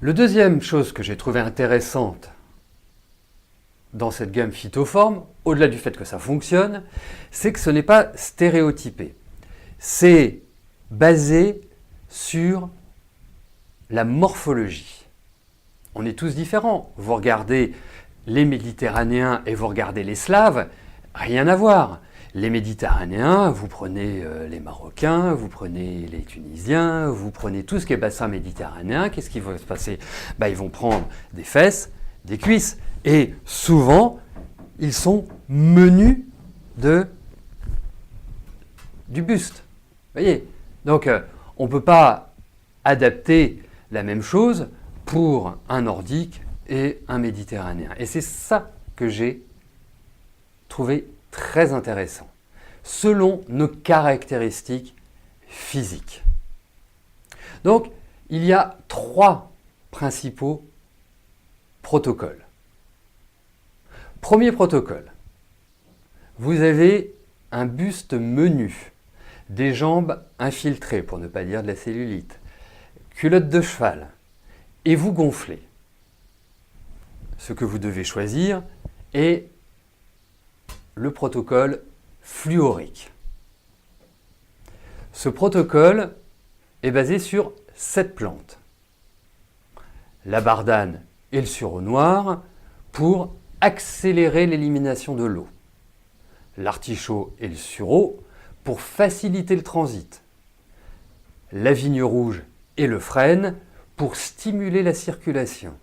La deuxième chose que j'ai trouvé intéressante dans cette gamme Phytoform, au-delà du fait que ça fonctionne, c'est que ce n'est pas stéréotypé. C'est basé sur la morphologie. On est tous différents. Vous regardez les Méditerranéens et vous regardez les Slaves, rien à voir. Les Méditerranéens, vous prenez les Marocains, vous prenez les Tunisiens, vous prenez tout ce qui est bassin méditerranéen, qu'est-ce qui va se passer? Ils vont prendre des fesses, des cuisses, et souvent, ils sont menus du buste. Vous voyez? Donc, on ne peut pas adapter la même chose pour un nordique et un méditerranéen. Et c'est ça que j'ai trouvé très intéressant, selon nos caractéristiques physiques. Donc, il y a 3 principaux protocoles. Premier protocole, vous avez un buste menu, des jambes infiltrées, pour ne pas dire de la cellulite, culotte de cheval, et vous gonflez. Ce que vous devez choisir est le protocole fluorique. Ce protocole est basé sur 7 plantes. La bardane et le sureau noir pour accélérer l'élimination de l'eau. L'artichaut et le sureau pour faciliter le transit. La vigne rouge et le frêne pour stimuler la circulation.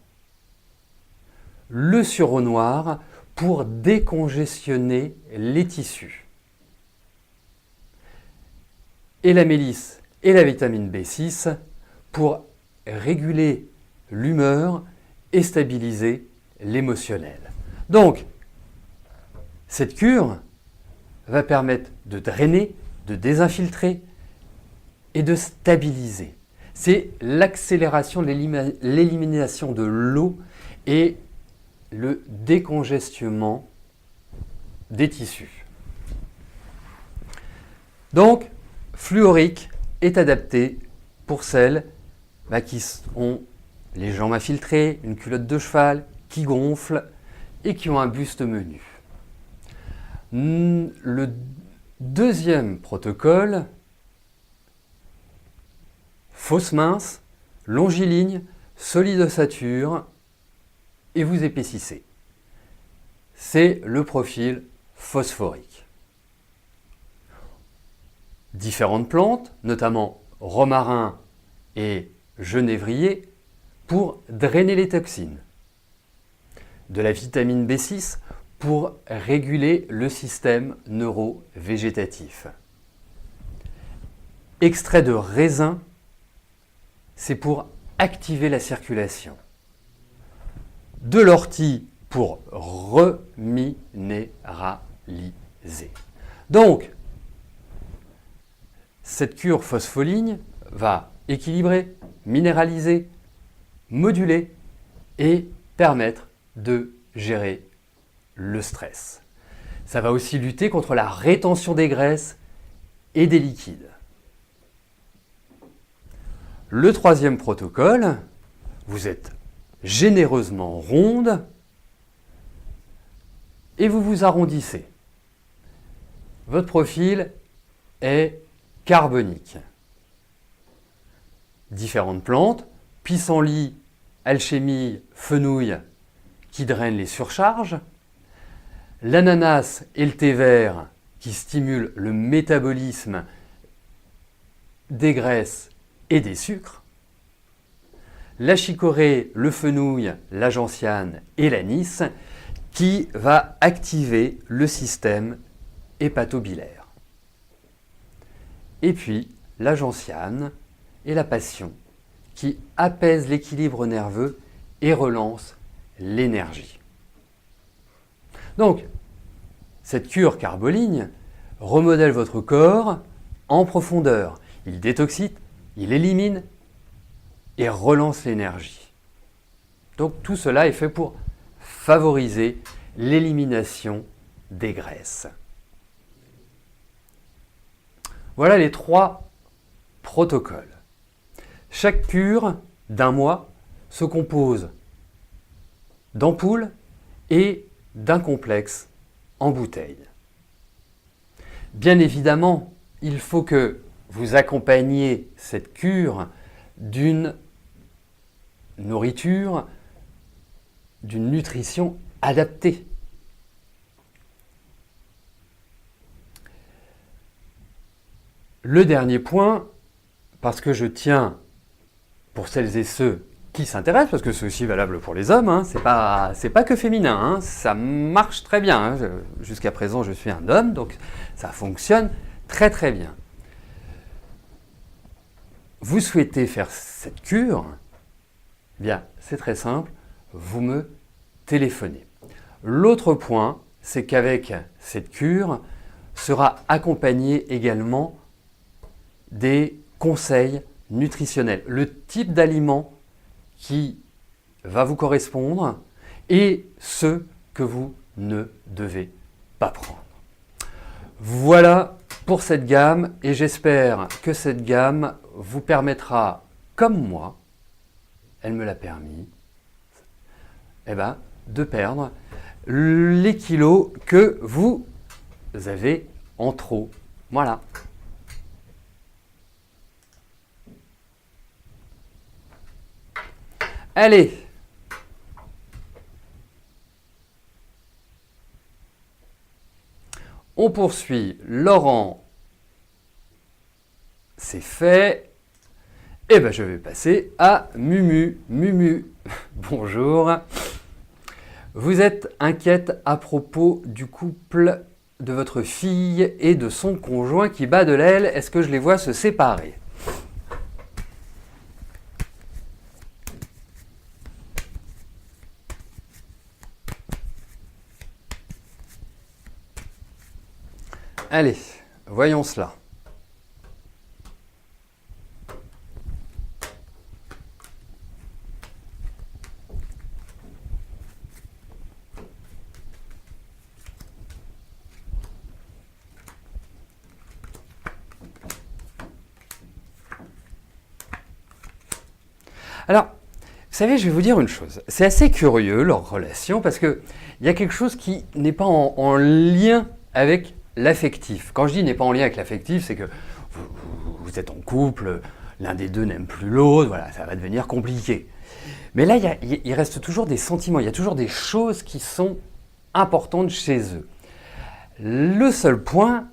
Le sureau noir pour décongestionner les tissus. Et la mélisse et la vitamine B6 pour réguler l'humeur et stabiliser l'émotionnel. Donc, cette cure va permettre de drainer, de désinfiltrer et de stabiliser. C'est l'accélération de l'élimination de l'eau et le décongestionnement des tissus. Donc, Fluoric est adapté pour celles qui ont les jambes infiltrées, une culotte de cheval, qui gonflent et qui ont un buste menu. Le deuxième protocole, fausse mince, longiligne, solide ossature, et vous épaississez. C'est le profil phosphorique. Différentes plantes, notamment romarin et genévrier, pour drainer les toxines. De la vitamine B6 pour réguler le système neurovégétatif. Extrait de raisin, c'est pour activer la circulation. De l'ortie pour reminéraliser. Donc, cette cure phospholigne va équilibrer, minéraliser, moduler et permettre de gérer le stress. Ça va aussi lutter contre la rétention des graisses et des liquides. Le troisième protocole, vous êtes généreusement ronde et vous vous arrondissez. Votre profil est carbonique. Différentes plantes, pissenlit, alchimie, fenouil qui drainent les surcharges, l'ananas et le thé vert qui stimulent le métabolisme des graisses et des sucres, la chicorée, le fenouil, la gentiane et l'anis qui va activer le système hépatobilaire. Et puis la gentiane et la passion qui apaise l'équilibre nerveux et relance l'énergie. Donc, cette cure carboligne remodèle votre corps en profondeur. Il détoxite, il élimine et relance l'énergie. Donc tout cela est fait pour favoriser l'élimination des graisses. Voilà les 3 protocoles. Chaque cure d'un mois se compose d'ampoules et d'un complexe en bouteille. Bien évidemment, il faut que vous accompagniez cette cure d'une nourriture, d'une nutrition adaptée. Le dernier point, parce que je tiens, pour celles et ceux qui s'intéressent, parce que c'est aussi valable pour les hommes, hein, c'est pas que féminin, hein, ça marche très bien. Hein, jusqu'à présent, je suis un homme, donc ça fonctionne très très bien. Vous souhaitez faire cette cure, eh bien, c'est très simple, vous me téléphonez. L'autre point, c'est qu'avec cette cure, sera accompagné également des conseils nutritionnels, le type d'aliment qui va vous correspondre et ceux que vous ne devez pas prendre. Voilà pour cette gamme et j'espère que cette gamme vous permettra, comme moi, elle me l'a permis, de perdre les kilos que vous avez en trop. Voilà. Allez, on poursuit. Laurent, c'est fait. Et bien, je vais passer à Mumu. Mumu, bonjour. Vous êtes inquiète à propos du couple de votre fille et de son conjoint qui bat de l'aile. Est-ce que je les vois se séparer ? Allez, voyons cela. Alors, vous savez, je vais vous dire une chose. C'est assez curieux, leur relation, parce qu'il y a quelque chose qui n'est pas en lien avec l'affectif. Quand je dis n'est pas en lien avec l'affectif, c'est que vous êtes en couple, l'un des deux n'aime plus l'autre, voilà, ça va devenir compliqué. Mais là, il reste toujours des sentiments, il y a toujours des choses qui sont importantes chez eux. Le seul point,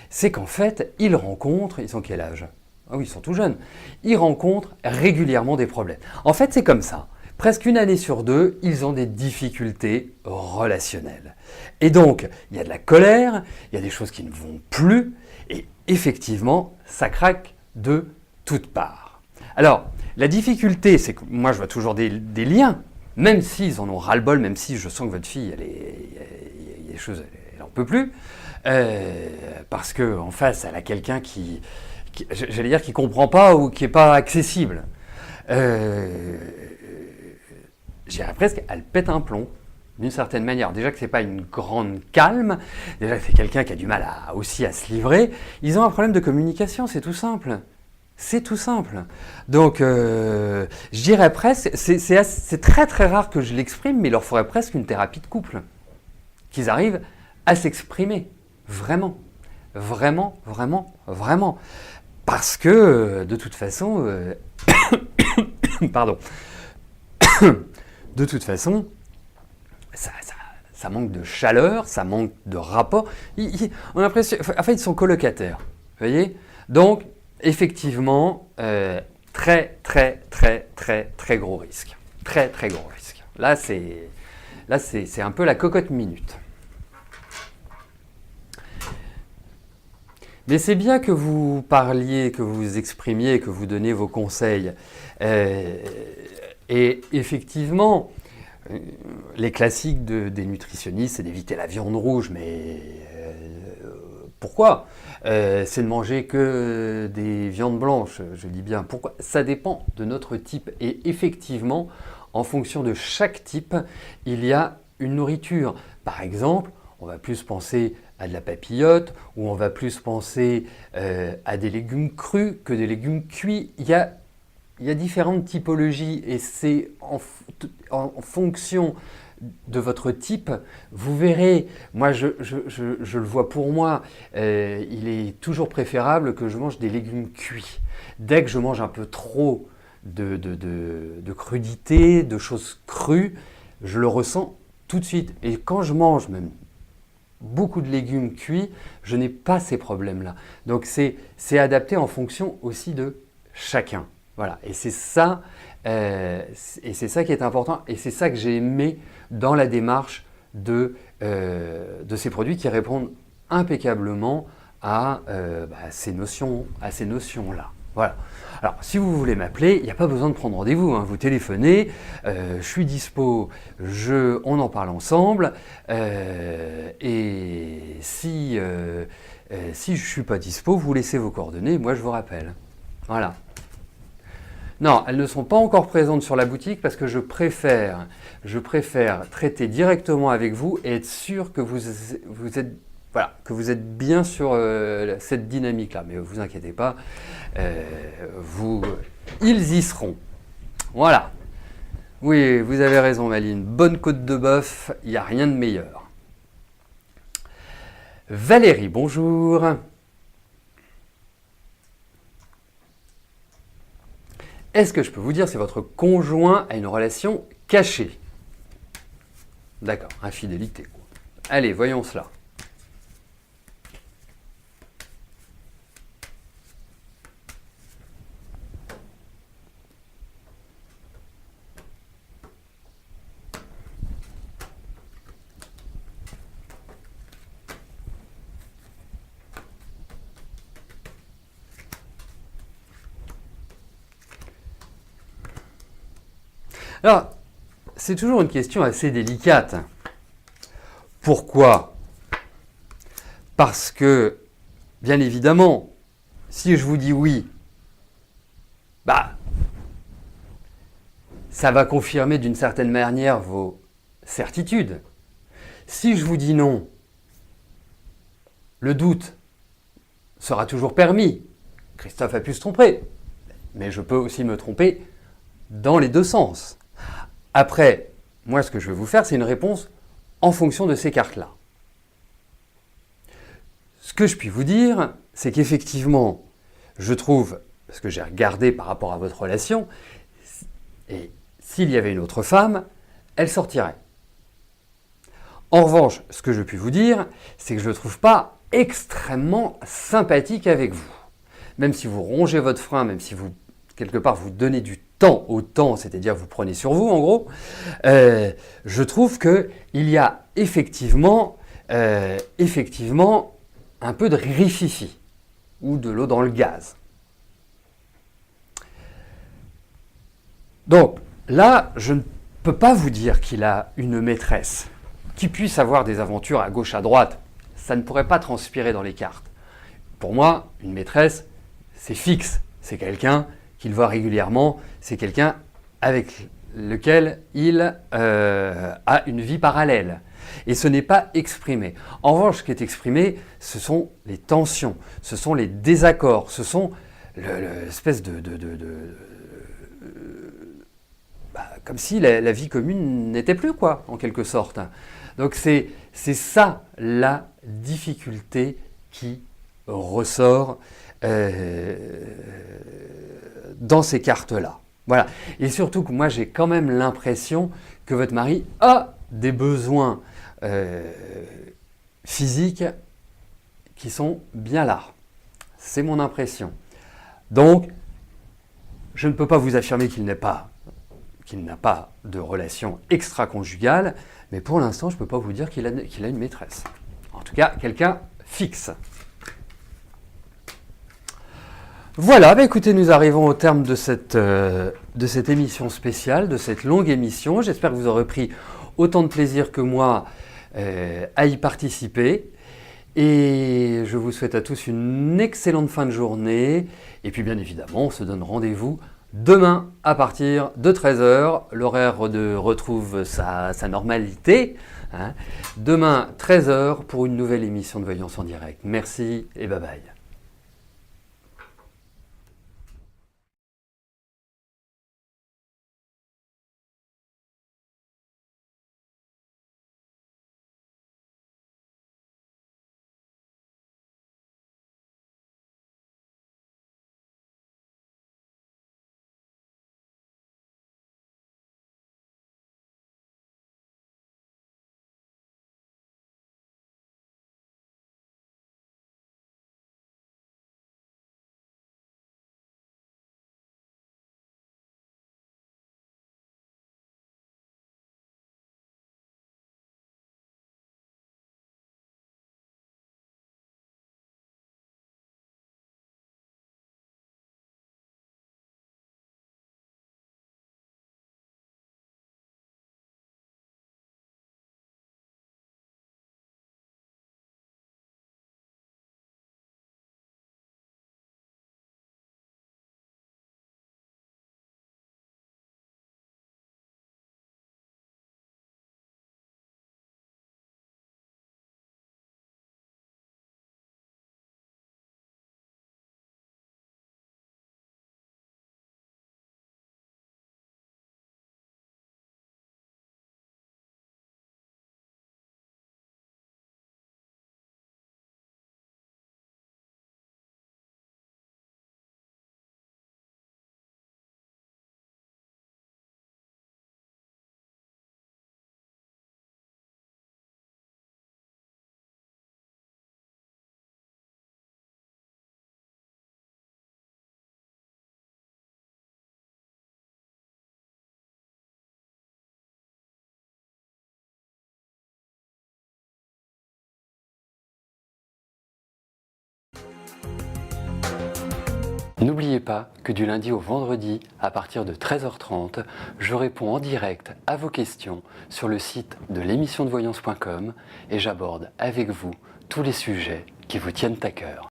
c'est qu'en fait, ils ont quel âge ? Ah oui, ils sont tout jeunes. Ils rencontrent régulièrement des problèmes. En fait, c'est comme ça. Presque une année sur deux, ils ont des difficultés relationnelles. Et donc, il y a de la colère, il y a des choses qui ne vont plus, et effectivement, ça craque de toutes parts. Alors, la difficulté, c'est que moi, je vois toujours des liens, même s'ils en ont ras-le-bol, même si je sens que votre fille, il y a des choses, elle n'en peut plus, parce qu'en face, elle a quelqu'un qui j'allais dire qui ne comprend pas ou qui n'est pas accessible. J'irais presque, elle pète un plomb, d'une certaine manière. Déjà que ce n'est pas une grande calme, déjà que c'est quelqu'un qui a du mal aussi à se livrer. Ils ont un problème de communication, c'est tout simple. C'est tout simple. Donc, je dirais presque, c'est très très rare que je l'exprime, mais il leur faudrait presque une thérapie de couple. Qu'ils arrivent à s'exprimer, vraiment. Vraiment, vraiment, vraiment. Parce que, de toute façon, pardon, de toute façon, ça manque de chaleur, ça manque de rapport. On a l'impression, en fait, ils sont colocataires, vous voyez. Donc, effectivement, très, très, très, très, très gros risque. Très, très gros risque. Là, c'est un peu la cocotte minute. Mais c'est bien que vous parliez, que vous exprimiez, que vous donniez vos conseils. Et effectivement, les classiques des nutritionnistes, c'est d'éviter la viande rouge. Mais pourquoi ? C'est de manger que des viandes blanches, je dis bien. Pourquoi ? Ça dépend de notre type. Et effectivement, en fonction de chaque type, il y a une nourriture. Par exemple, on va plus penser à de la papillote, ou on va plus penser à des légumes crus que des légumes cuits. Il y a différentes typologies et c'est en fonction de votre type. Vous verrez, moi je le vois pour moi, il est toujours préférable que je mange des légumes cuits. Dès que je mange un peu trop de crudité, de choses crues, je le ressens tout de suite. Et quand je mange même beaucoup de légumes cuits, je n'ai pas ces problèmes-là. Donc c'est adapté en fonction aussi de chacun. Voilà. Et c'est ça qui est important. Et c'est ça que j'ai aimé dans la démarche de ces produits qui répondent impeccablement à ces notions-là. Voilà. Alors, si vous voulez m'appeler, il n'y a pas besoin de prendre rendez-vous, hein. Vous téléphonez, je suis dispo, on en parle ensemble. Et si je ne suis pas dispo, vous laissez vos coordonnées, moi je vous rappelle. Voilà. Non, elles ne sont pas encore présentes sur la boutique parce que je préfère traiter directement avec vous et être sûr que vous êtes bien sur cette dynamique-là. Mais ne vous inquiétez pas, ils y seront. Voilà. Oui, vous avez raison, Maline. Bonne côte de bœuf, il n'y a rien de meilleur. Valérie, bonjour. Est-ce que je peux vous dire si votre conjoint a une relation cachée ? D'accord, infidélité, quoi. Allez, voyons cela. Alors, c'est toujours une question assez délicate. Pourquoi ? Parce que bien évidemment, si je vous dis oui, ça va confirmer d'une certaine manière vos certitudes. Si je vous dis non, le doute sera toujours permis. Christophe a pu se tromper, mais je peux aussi me tromper dans les deux sens. Après, moi, ce que je vais vous faire, c'est une réponse en fonction de ces cartes-là. Ce que je puis vous dire, c'est qu'effectivement, je trouve, parce que j'ai regardé par rapport à votre relation, et s'il y avait une autre femme, elle sortirait. En revanche, ce que je puis vous dire, c'est que je ne le trouve pas extrêmement sympathique avec vous. Même si vous rongez votre frein, même si vous, quelque part, vous donnez du temps au temps, c'est-à-dire vous prenez sur vous, en gros, je trouve qu'il y a effectivement un peu de rififi ou de l'eau dans le gaz. Donc là, je ne peux pas vous dire qu'il a une maîtresse qui puisse avoir des aventures à gauche, à droite. Ça ne pourrait pas transpirer dans les cartes. Pour moi, une maîtresse, c'est fixe. C'est quelqu'un qu'il voit régulièrement. C'est quelqu'un avec lequel il a une vie parallèle. Et ce n'est pas exprimé. En revanche, ce qui est exprimé, ce sont les tensions, ce sont les désaccords, ce sont l'espèce comme si la vie commune n'était plus, quoi, en quelque sorte. Donc c'est ça la difficulté qui ressort dans ces cartes-là. Voilà. Et surtout que moi j'ai quand même l'impression que votre mari a des besoins physiques qui sont bien là. C'est mon impression. Donc, je ne peux pas vous affirmer qu'il n'a pas de relation extra-conjugale, mais pour l'instant, je ne peux pas vous dire qu'il a une maîtresse. En tout cas, quelqu'un fixe. Voilà, écoutez, nous arrivons au terme de cette émission spéciale, de cette longue émission. J'espère que vous aurez pris autant de plaisir que moi à y participer. Et je vous souhaite à tous une excellente fin de journée. Et puis bien évidemment, on se donne rendez-vous demain à partir de 13 h. L'horaire retrouve sa normalité. Demain, 13 h pour une nouvelle émission de Voyance en direct. Merci et bye bye. N'oubliez pas que du lundi au vendredi, à partir de 13h30, je réponds en direct à vos questions sur le site de l'émissiondevoyance.com et j'aborde avec vous tous les sujets qui vous tiennent à cœur.